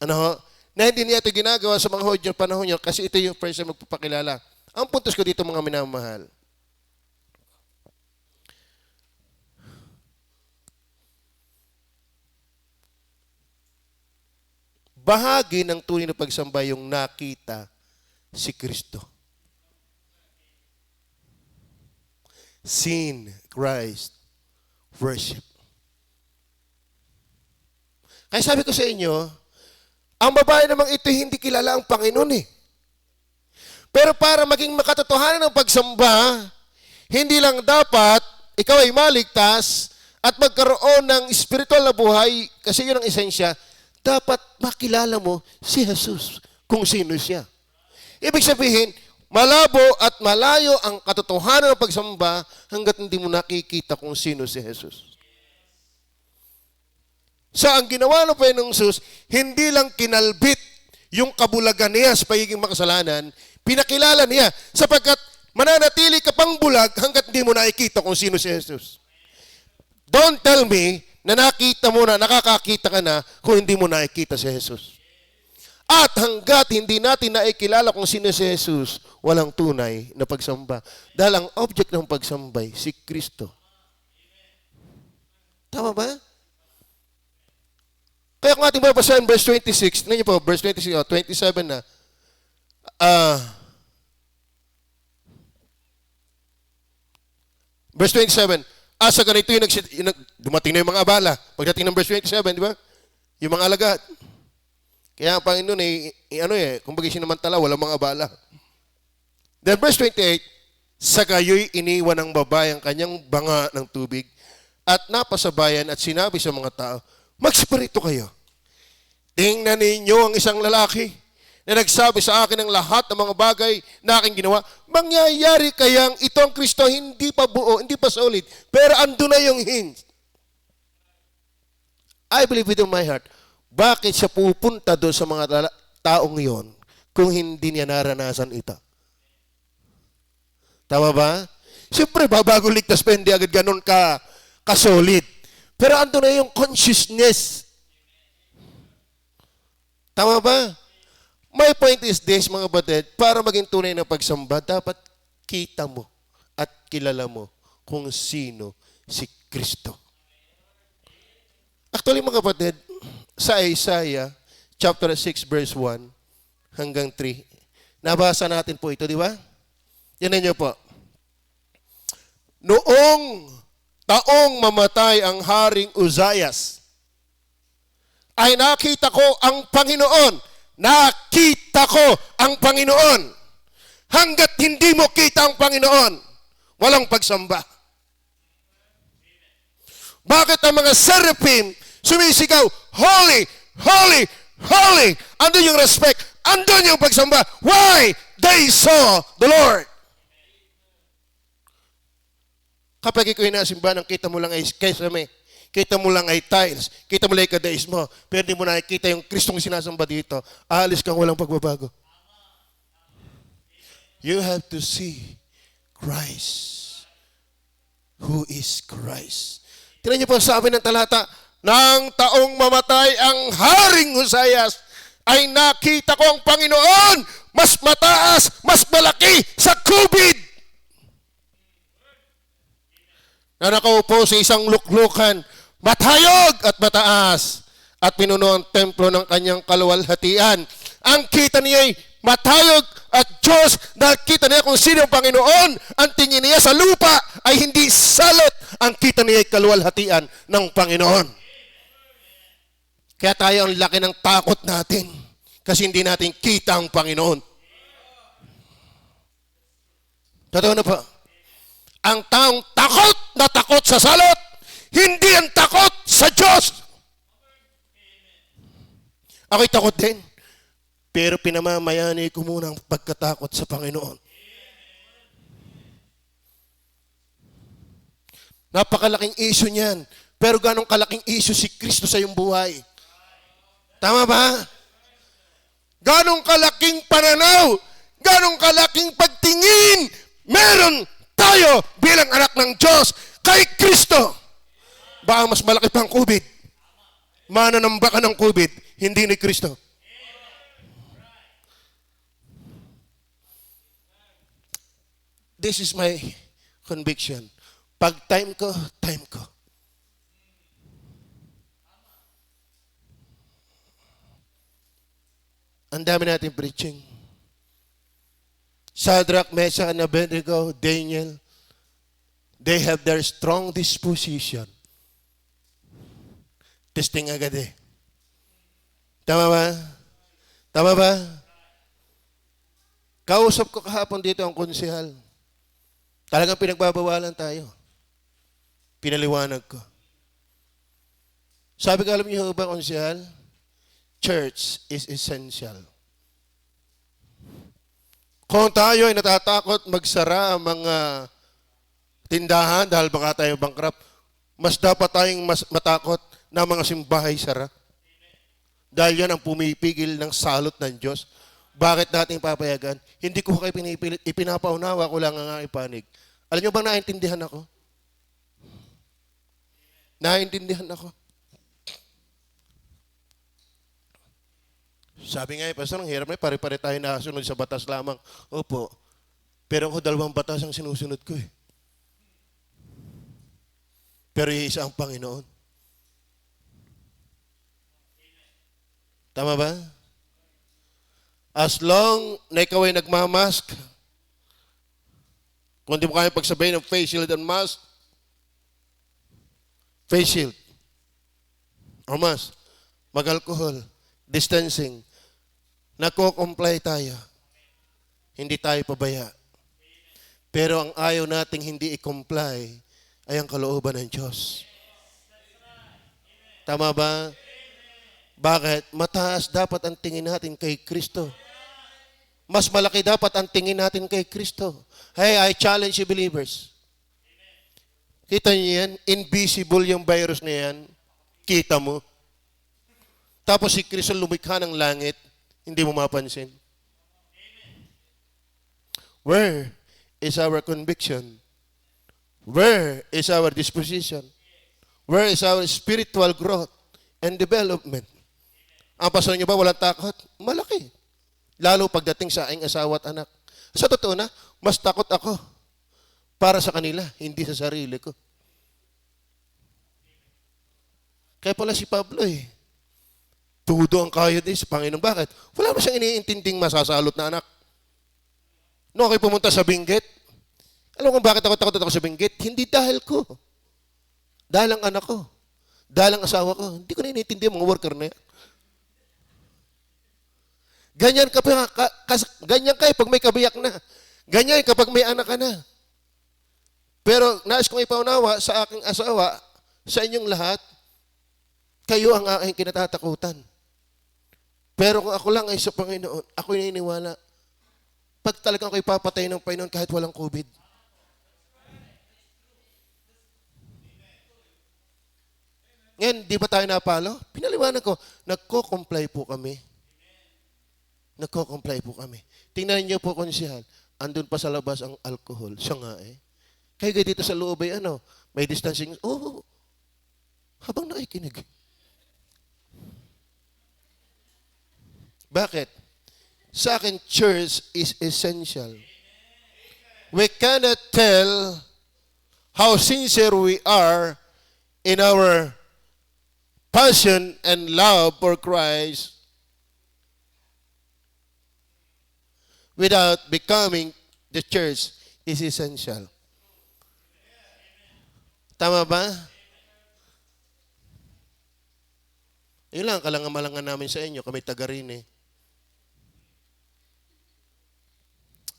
Na hindi niya ito ginagawa sa mga Hudyo panahon niya kasi ito yung first time magpapakilala. Ang puntos ko dito, mga minamahal, bahagi ng tunay na pagsamba yung nakita si Kristo. Seen Christ, worship. Kaya sabi ko sa inyo, ang babae namang ito hindi kilala ang Panginoon eh. Pero para maging makatotohanan ng pagsamba, hindi lang dapat ikaw ay maligtas at magkaroon ng spiritual na buhay, kasi yun ang esensya, dapat makilala mo si Jesus kung sino siya. Ibig sabihin, malabo at malayo ang katotohanan ng pagsamba hanggat hindi mo nakikita kung sino si Jesus. So, ang ginawa ng Panginoong Jesus, hindi lang kinalbit yung kabulagan niya sa pagiging makasalanan, pinakilala niya sapagkat mananatili ka pang bulag hanggat hindi mo nakikita kung sino si Jesus. Don't tell me na nakita mo na, nakakakita ka na kung hindi mo nakikita si Jesus. At hanggat hindi natin naikilala kung sino si Jesus, walang tunay na pagsamba. Dahil ang object ng pagsambay, si Kristo. Tama ba? Kaya kung ating babasahin verse 26, tingnan niyo po, verse 26, 27 na. Verse 27, sa ganito yung dumating na yung mga abala. Pagdating ng verse 27, di ba? Yung mga alagad. Kaya ang Panginoon kumbaga sinamantala, walang mga abala. Then verse 28, sa gayo'y iniwan ng babae ang kanyang banga ng tubig at napasabayan at sinabi sa mga tao, magspirito kayo. Tingnan ninyo ang isang lalaki na nagsabi sa akin ng lahat ng mga bagay na aking ginawa. Mangyayari kayang ito ang Kristo, hindi pa buo, hindi pa solid, pero ando na yung hint. I believe with my heart, bakit siya pupunta doon sa mga taong yon kung hindi niya naranasan ito? Tama ba? Siyempre, bago ligtas pa, hindi agad ganun ka-solid. Pero ando na yung consciousness. Tama ba? My point is this, mga batid, para maging tunay na pagsamba, dapat kita mo at kilala mo kung sino si Kristo. Actually, mga batid, sa Isaiah, chapter 6, verse 1 hanggang 3, nabasa natin po ito, di ba? Yan niyo po. Noong taong mamatay ang Haring Uzzias, ay nakita ko ang Panginoon. Nakita ko ang Panginoon. Hanggat hindi mo kita ang Panginoon, walang pagsamba. Bakit ang mga seraphim sumisigaw, holy, holy, holy? Andun yung respect. Andun yung pagsamba. Why? They saw the Lord. Kapag ikaw inasimbahan, kita mo lang ay kesame. Kita mo lang ay tiles. Kita mo lang ay kadaismo. Pero hindi mo nakikita yung Kristong sinasamba dito. Aalis kang walang pagbabago. You have to see Christ. Who is Christ? Tingnan niyo po sabi ng talata, nang taong mamatay ang Haring Uzzias, ay nakita ko ang Panginoon mas mataas, mas malaki sa kubid. Na nakaupo sa isang luklukan, matayog at mataas, at pinuno ang templo ng kanyang kaluwalhatian. Ang kita niya ay matayog at Diyos, nakita niya kung sino ang Panginoon. Ang tingin niya sa lupa ay hindi salot. Ang kita niya ay kaluwalhatian ng Panginoon. Kaya tayo ang laki ng takot natin kasi hindi natin kita ang Panginoon. Totoo na po. Ang taong takot na takot sa salot, hindi ang takot sa Diyos. Ako'y takot din. Pero pinamamayani ko muna ang pagkatakot sa Panginoon. Napakalaking issue niyan. Pero ganong kalaking issue si Kristo sa iyong buhay? Tama ba? Ganong kalaking pananaw, ganong kalaking pagtingin, meron tayo bilang anak ng Diyos kay Kristo. Baka mas malaki pang COVID. Mananamba ka ng COVID, hindi ni Kristo. This is my conviction. Pag time ko, time ko. Ang dami natin preaching. Shadrach, Meshach, and Abednego, Daniel, they have their strong disposition. Testing agad eh. Tama ba? Tama ba? Kausap ko kahapon dito ang konsehal. Talagang pinagbabawalan tayo. Pinaliwanag ko. Sabi ko, alam niyo ba, konsehal? Church is essential. Kung tayo ay natatakot magsara ang mga tindahan dahil baka tayo bankrupt, mas dapat tayong mas matakot na mga simbahay sara. Dahil yan ang pumipigil ng salot ng Diyos. Bakit natin papayagan? Hindi ko kayo pinipilit, ipinapaunawa ko lang ang aking panig. Alam niyo bang naintindihan ako? Naintindihan ako. Sabi nga, Pastor, ang hirap na, pare-pare tayo nakasunod sa batas lamang. Opo. Pero ako 2 batas ang sinusunod ko eh. Pero iisa ang Panginoon. Tama ba? As long na ikaw ay nagmamask, kung di mo kaya pagsabihin ng face shield and mask, face shield or mask, mag-alcohol, distancing, nako-comply tayo. Hindi tayo pabaya. Pero ang ayaw nating hindi i-comply ay ang kalooban ng Diyos. Tama ba? Bakit? Mataas dapat ang tingin natin kay Kristo. Mas malaki dapat ang tingin natin kay Kristo. Hey, I challenge you believers. Kita niyo yan? Invisible yung virus na yan. Kita mo. Tapos si Kristo lumikha ng langit, hindi mo mapansin. Where is our conviction? Where is our disposition? Where is our spiritual growth and development? Ang pastor niyo ba walang takot? Malaki. Lalo pagdating sa aking asawa at anak. Sa totoo na, mas takot ako para sa kanila, hindi sa sarili ko. Kaya pala si Pablo eh. Tudo ang kayod sa Panginoon. Bakit? Wala mo siyang iniintinding masasalot na anak. No, ako'y pumunta sa Benguet. Alam mo kung bakit ako takot ako sa Benguet? Hindi dahil ko. Dahil ang anak ko. Dahil ang asawa ko. Hindi ko na iniintindi ang mga worker na yan. Ganyan pag may kabiyak na. Ganyan kapag may anak ka na. Pero nais kong ipaunawa sa aking asawa, sa inyong lahat, kayo ang aking kinatatakutan. Pero kung ako lang ay sa Panginoon, ako'y naniniwala. Pag talagang ako'y papatay ng Panginoon kahit walang COVID. Ngayon, di ba tayo napalo? Pinaliwanag ko, nagko-comply po kami. Nagko-comply po kami. Tingnan niyo po, konsehal, andun pa sa labas ang alcohol. Siya nga eh. Kaya dito sa loob ay may distancing. Oh, habang nakikinig. Bakit? Sa akin, church is essential. We cannot tell how sincere we are in our passion and love for Christ without becoming the church is essential. Tama ba? Yun lang, kalangan-malangan namin sa inyo, kami taga rin eh.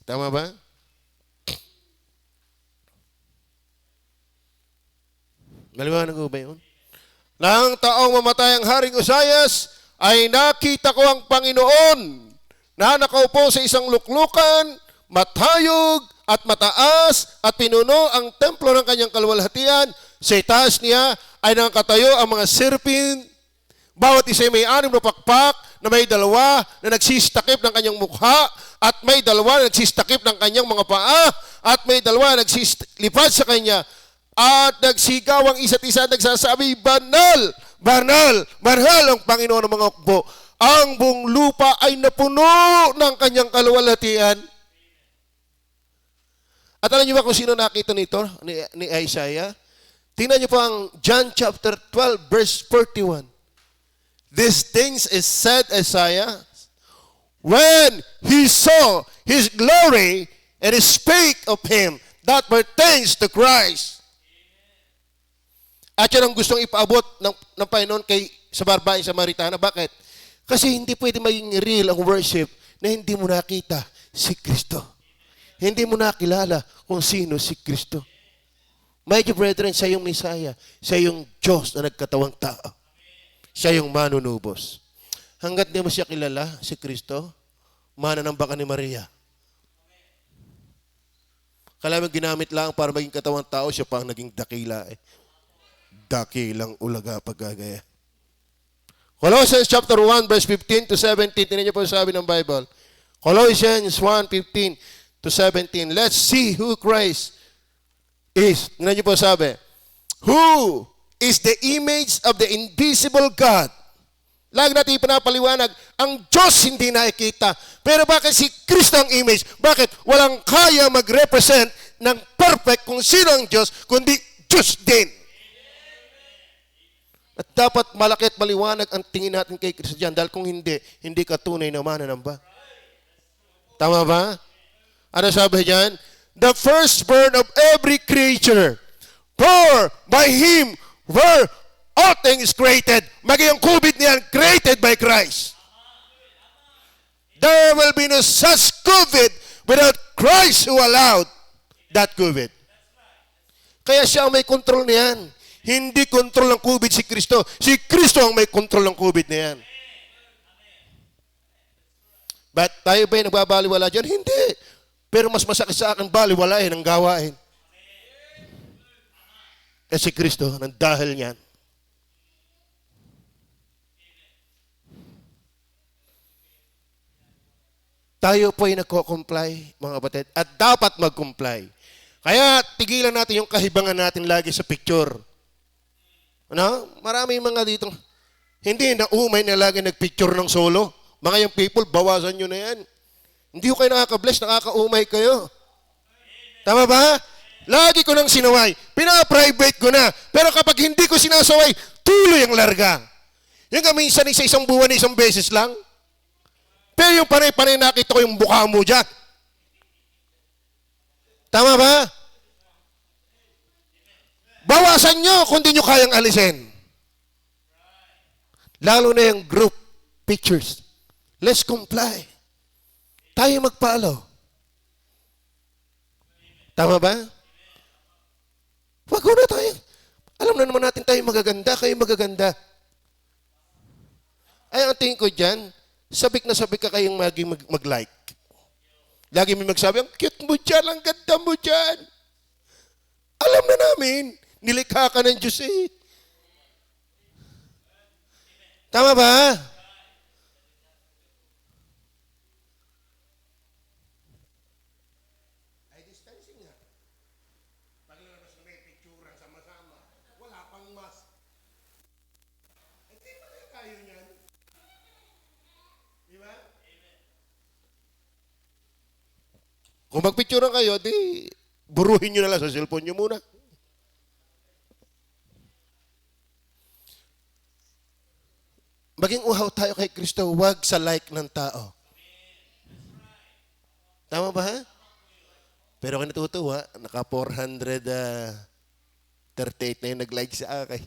Tama ba? Maliwanag ko ba yun? Nang taong mamatay ang Haring Uzzias, ay nakita ko ang Panginoon na nakaupo sa isang luklukan, matayog at mataas at pinuno ang templo ng kanyang kaluwalhatian. Sa itaas niya ay nakatayo ang mga serpent. Bawat isa may 6 na pakpak na may 2 na nagsistakip ng kanyang mukha at may 2 na nagsistakip ng kanyang mga paa at may 2 na nagsislipad sa kanya at nagsigaw ang isa't isa at nagsasabi, Banal! Banal! Banal ang Panginoon ng mga hukbo. Ang buong lupa ay napuno ng kanyang kaluwalhatian. At alam niyo ba kung sino nakita nito ni Isaiah? Tingnan niyo po ang John chapter 12 verse 41. These things is said Isaiah when he saw his glory and he spake of him that pertains to Christ. At yan ang gustong ipaabot ng Panginoon sa babaeng Samaritana. Bakit? Kasi hindi pwede maging real ang worship na hindi mo nakita si Kristo. Hindi mo nakilala kung sino si Kristo. My dear brethren, siya yung Messiah. Siya yung Diyos na nagkatawang tao. Siya yung manunubos. Hanggat di mo siya kilala, si Kristo, mananamba ka ni Maria. Kala mo ginamit lang para maging katawang tao, siya pa ang naging dakila eh. Dakilang ulaga pagkagaya. Colossians chapter 1 verse 15 to 17. Tingnan niyo po sabi ng Bible. Colossians 1:15 to 17. Let's see who Christ is. Tingnan niyo po sabi. Who is the image of the invisible God? Lagi natin pinapaliwanag, ang Diyos hindi nakikita. Pero bakit si Kristo ang image? Bakit? Walang kaya mag-represent ng perfect kung sino ang Diyos, kundi Diyos din. At dapat malaki at maliwanag ang tingin natin kay Kristo dyan. Dahil kung hindi, hindi ka tunay na mananamba. Tama ba? Ano sabi dyan? The firstborn of every creature. For by Him were all things created. Maging ang COVID niyan, created by Christ. There will be no such COVID without Christ who allowed that COVID. Kaya siya ang may kontrol niyan. Hindi kontrol ng COVID si Kristo. Si Kristo ang may kontrol ng COVID na yan. But tayo ba'y nagbabaliwala dyan? Hindi. Pero mas masakit sa akin baliwalain ang gawain. Kasi Kristo, nang dahil niyan. Tayo po ay nagko-comply, mga kapatid. At dapat mag-comply. Kaya tigilan natin yung kahibangan natin lagi sa picture. Ano? Marami mga dito. Hindi na umay na lagi nagpicture ng solo. Mga yung people, bawasan nyo na yan. Hindi ko kayo nakaka-bless, nakaka-umay kayo. Tama ba? Lagi ko nang sinaway. Pina-private ko na. Pero kapag hindi ko sinasaway, tuloy ang larga. Yung minsan sa isang buwan, isang beses lang. Pero yung panay-panay nakita ko yung mukha mo dyan. Tama ba? Bawasan nyo kung di nyo kayang alisin. Lalo na yung group pictures. Let's comply. Tayo magpalo. Tama ba? Wag na tayo. Alam na naman natin tayo magaganda, kayo magaganda. Ay, ang tingin ko dyan, sabik na sabik ka kayong mag-like. Lagi may magsabi, ang cute mo dyan, ang ganda mo dyan. Alam na namin, nilikha ka ng Diyos eh. Tama ba? Ay, distancing nga. Paglalabas na may picturean sama-sama, wala pang mask. Hindi pa kaya kayo niyan. Di ba? Kung magpicturean kayo, di buruhin nyo na lang sa cellphone nyo muna. Maging uhaw tayo kay Kristo, wag sa like ng tao. Tama ba? Pero ako natutuwa, naka 438 na yung nag-like sa akin.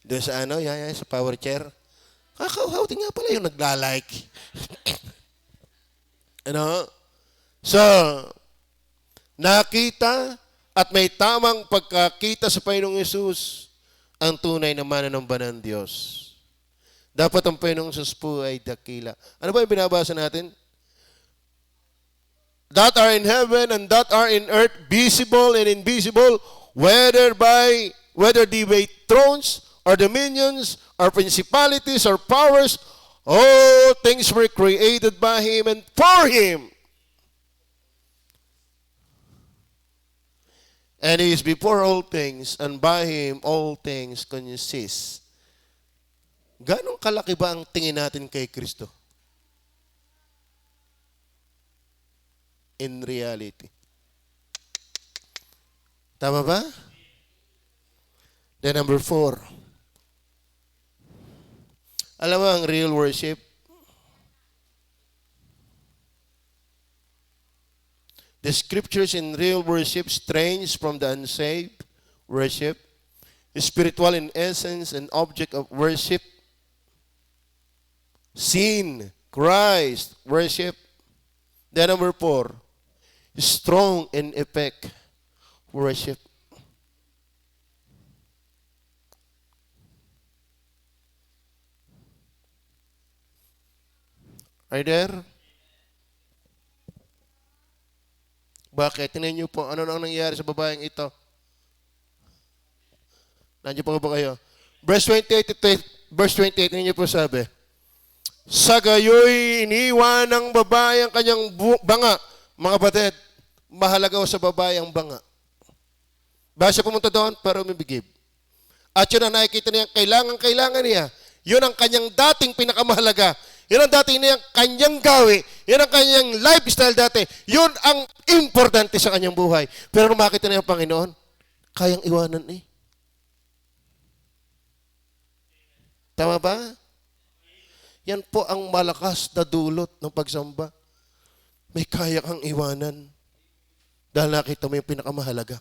Doon sa sa power chair. Kakauhawti nga pala yung nagla-like. So, nakita at may tamang pagkakita sa Panginoong Yesus ang tunay na mananamba ng Diyos. Dapat ang Panginoong Yesus po ay dakila. Ano ba yung binabasa natin? That are in heaven and that are in earth, visible and invisible, whether they be thrones or dominions or principalities or powers, all things were created by Him and for Him. And He is before all things, and by Him all things consist. Ganong kalaki ba ang tingin natin kay Kristo? In reality. Tama ba? Then number 4. Alam mo ang real worship? The scriptures in real worship strange from the unsaved worship, spiritual in essence and object of worship, sin, Christ worship. Then number 4, strong in effect worship. Are you there? Bakit? Tingnan niyo po, ano nang nangyari sa babaeng ito? Nandiyo po ba kayo? Verse 28, tingnan niyo po sabi. Sa gayoy, iniwan ng babae ang kanyang banga. Mga batid, mahalaga sa babae ang banga. Bakit siya pumunta doon? Para umibigib. At yun ang nakikita niya, kailangan niya. Yun ang kanyang dating pinakamahalaga. Yun ang dating niyang kanyang gawi. Yun ang kanyang lifestyle dati. Yun ang importante sa kanyang buhay. Pero nung makita niya ang Panginoon, kayang iwanan eh. Tama ba? Yan po ang malakas na dulot ng pagsamba. May kaya kang iwanan. Dahil nakita mo yung pinakamahalaga.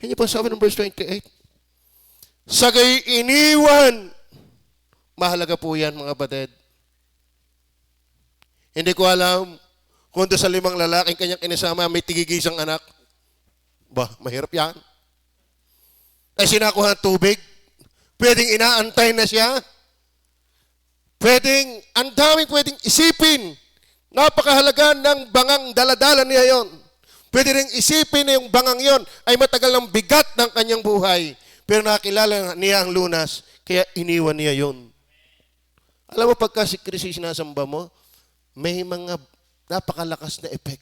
Yan yung sabi ng verse 28. Sagay iniwan. Mahalaga po yan, mga batid. Hindi ko alam kung doon sa 5 lalaking kanyang kinasama may tigigisang anak. Mahirap yan. Ay sinakuha ng tubig. Pwedeng inaantay na siya. Ang daming pwedeng isipin. Napakahalaga ng bangang daladala niya yon. Pwede rin isipin na yung bangang yon ay matagal ng bigat ng kanyang buhay. Pero nakilala niya ang lunas, kaya iniwan niya yon. Alam mo, pagka si Kristo sinasamba mo, may mga napakalakas na effect.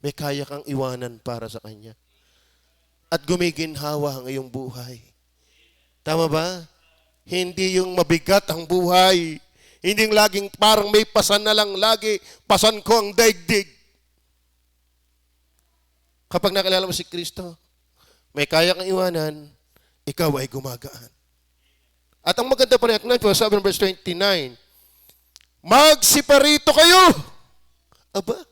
May kaya kang iwanan para sa Kanya. At gumiginhawa ang iyong buhay. Tama ba? Hindi yung mabigat ang buhay. Hindi yung laging parang may pasan na lang lagi. Pasan ko ang daigdig. Kapag nakilala mo si Kristo, may kaya kang iwanan, ikaw ay gumagaan. At ang maganda pa rin, sabi ng verse 29, magsiparito kayo! Aba,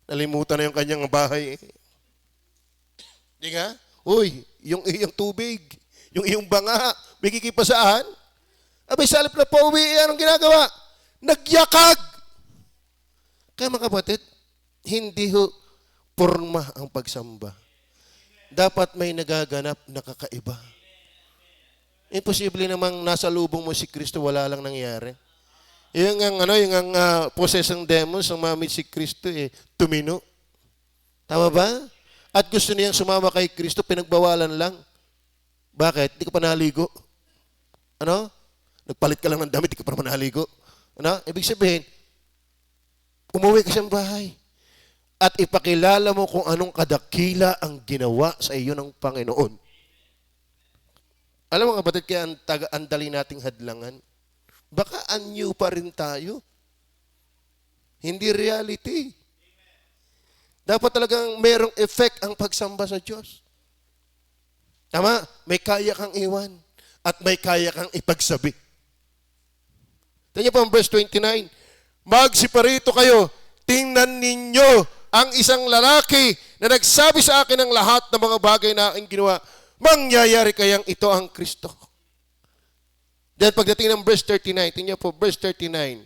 nalimutan na yung kanyang bahay. Di nga? Uy, yung iyong tubig, yung iyong banga, bigay pa saan? Abay, sa halip na pauwi, anong ginagawa? Nagyakag! Kaya mga kapatid, hindi porma ang pagsamba. Dapat may nagaganap na kakaiba. Imposible namang nasa lubong mo si Kristo, wala lang nangyari. Yung possessing demons, ang mamit si Kristo, tumino. Tama ba? At gusto niyang sumama kay Kristo, pinagbawalan lang. Bakit? Hindi ka pa naligo. Nagpalit ka lang ng damit, hindi ka pa naman naligo. Ibig sabihin, umuwi ka sa bahay. At ipakilala mo kung anong kadakila ang ginawa sa iyo ng Panginoon. Alam mo kapatid, kaya ang dali nating hadlangan. Baka anyo pa rin tayo. Hindi reality. Dapat talagang merong effect ang pagsamba sa Diyos. Tama? May kaya kang iwan at may kaya kang ipagsabi. Tingnan po ang verse 29. Magsiparito kayo, tingnan ninyo ang isang lalaki na nagsabi sa akin ng lahat ng mga bagay na aking ginawa. Mangyayari kayang ito ang Kristo. Dahil pagdating ng verse 39, tingnan po, verse 39.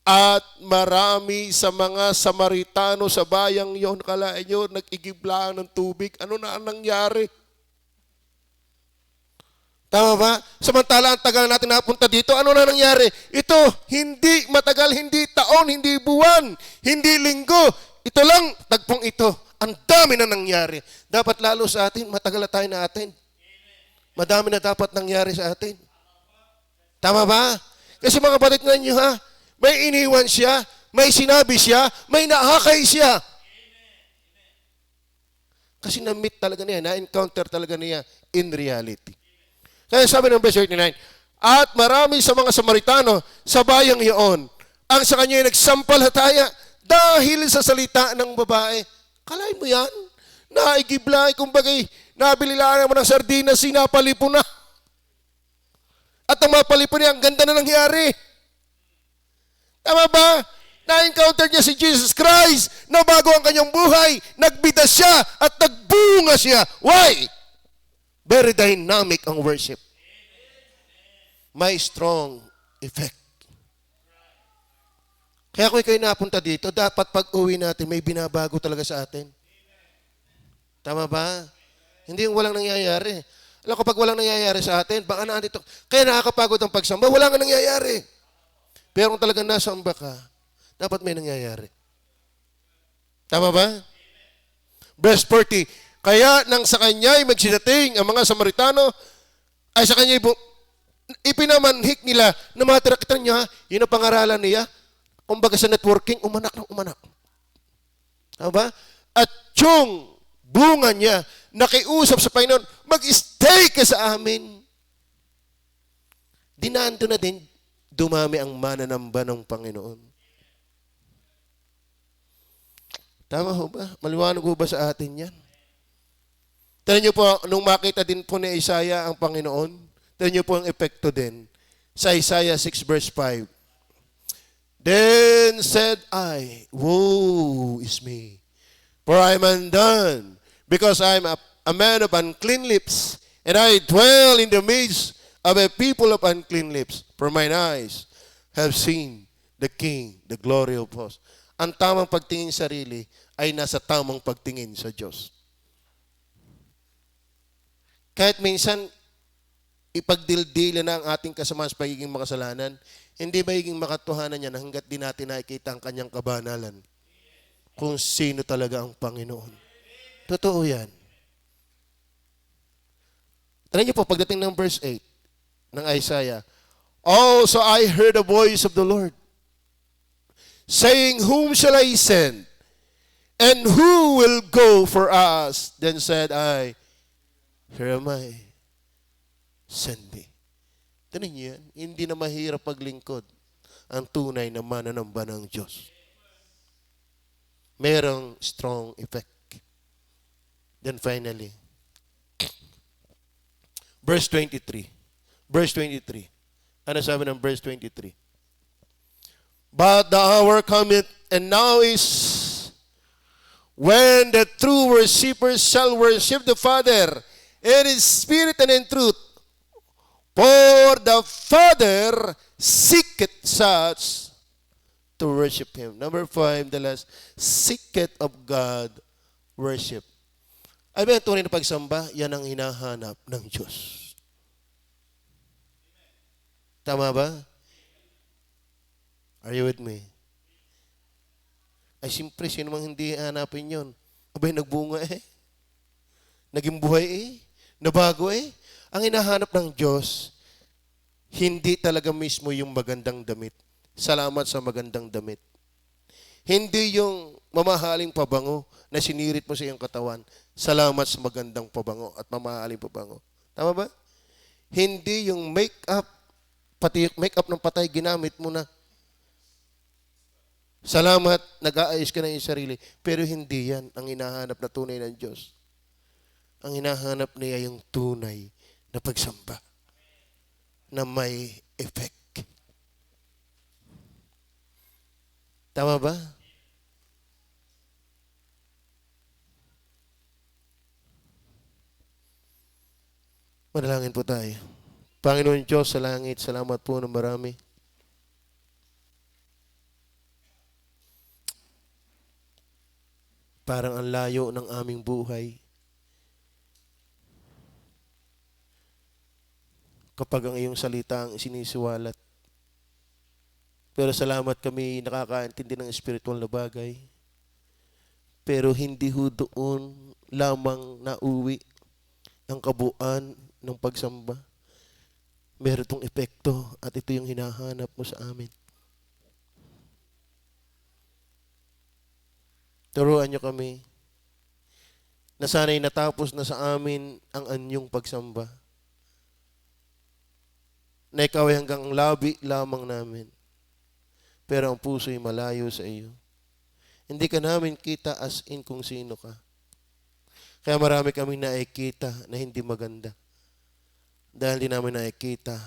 At marami sa mga Samaritano sa bayang yon, kalain nyo, nag-igiblaan ng tubig. Ano na ang nangyari? Tama ba? Samantala, ang tagal natin napunta dito, ano na nangyari? Ito, hindi matagal, hindi taon, hindi buwan, hindi linggo. Ito lang, tagpong ito. Ang dami na nangyari. Dapat lalo sa atin, matagal na tayo na atin. Madami na dapat nangyari sa atin. Tama ba? Kasi mga kapatid ninyo ha, may iniwan siya, may sinabi siya, may naakay siya. Kasi na-meet talaga niya, na-encounter talaga niya in reality. Kaya sabi ng verse 39, at marami sa mga Samaritano sa bayang iyon, ang sa kanya ay nagsampalataya dahil sa salita ng babae. Kalain mo yan? Naigiblay, kumbagay, nabili lang mo ng sardinas, sinapalipo na. At ang mapalipo niya, ang ganda na nangyari. Tama ba? Na-encounter niya si Jesus Christ, na bago ang kanyang buhay, nagbida siya at nagbunga siya. Why? Very dynamic ang worship. May strong effect. Kaya kung kayo napunta dito, dapat pag-uwi natin, may binabago talaga sa atin. Tama ba? Hindi yung walang nangyayari. Alam ko, pag walang nangyayari sa atin, baka naandito. Kaya nakakapagod ang pagsamba, wala nga nangyayari. Pero kung talagang nasamba ka, dapat may nangyayari. Tama ba? Verse 40, kaya nang sa kanya ay magsidating ang mga Samaritano, ay sa kanya ipinamanhik nila na mga tirakitan niya, yun ang pangaralan niya, kumbaga sa networking, umanak ng umanak. Tama ba? At yung bunga niya, nakiusap sa Panginoon, mag-stay ka sa amin. Dinando na din, dumami ang mananamba ng Panginoon. Tama ho ba? Maliwanag ho ba sa atin yan? Tignan niyo po, nung makita din po ni Isaiah ang Panginoon, tignan niyo po ang epekto din. Sa Isaiah 6 verse 5. Then said I, woe is me, for I am undone, because I am a man of unclean lips, and I dwell in the midst of a people of unclean lips, for mine eyes have seen the King, the glory of hosts. Ang tamang pagtingin sa sarili ay nasa tamang pagtingin sa Diyos. Kahit minsan, ipagdildila na ang ating kasamaan sa pagiging makasalanan, hindi magiging makatotohanan yan hanggat di natin nakikita ang kanyang kabanalan. Kung sino talaga ang Panginoon. Totoo yan. Tignan niyo po, pagdating ng verse 8 ng Isaiah, oh, so I heard the voice of the Lord, saying, whom shall I send? And who will go for us? Then said I, here am I, send me. Tignan niyo yan, hindi na mahirap paglingkod ang tunay na mananamba ng Diyos. Merong strong effect. Then finally, verse 23. Verse 23. Ano sabi ng verse 23? But the hour cometh, and now is, when the true worshippers shall worship the Father in His Spirit and in truth. For the Father seeketh such to worship Him. Number 5, the last, seeketh of God worship. Ay ba, tunay na pagsamba, yan ang hinahanap ng Diyos. Tama ba? Are you with me? Ay, siyempre, sino mang hindi hanapin yun? Abay, nagbunga eh. Naging buhay eh. Nabago eh. Ang hinahanap ng Diyos, hindi talaga mismo yung magandang damit. Salamat sa magandang damit. Hindi yung mamahaling pabango na sinirit mo sa iyong katawan. Salamat sa magandang pabango at mamahaling pabango. Tama ba? Hindi yung make-up, pati make-up ng patay, ginamit mo na. Salamat, nag-aayos ka na yung sarili. Pero hindi yan ang hinahanap na tunay ng Diyos. Ang hinahanap niya yung tunay na pagsamba na may effect. Tama ba? Manalangin po tayo. Panginoon Diyos sa langit, salamat po ng marami. Parang ang layo ng aming buhay. Kapag ang iyong salita ang sinisiwalat. Pero salamat kami nakakaintindi ng espiritual na bagay. Pero hindi ho doon lamang nauwi ang kabuuan ng pagsamba. Meron itong epekto at ito yung hinahanap mo sa amin. Turuan niyo kami na sana'y natapos na sa amin ang anyong pagsamba. Na ikaw ay hanggang labi lamang namin. Pero ang puso'y malayo sa iyo. Hindi ka namin kita as in kung sino ka. Kaya marami kaming nakikita na hindi maganda. Dahil di namin nakikita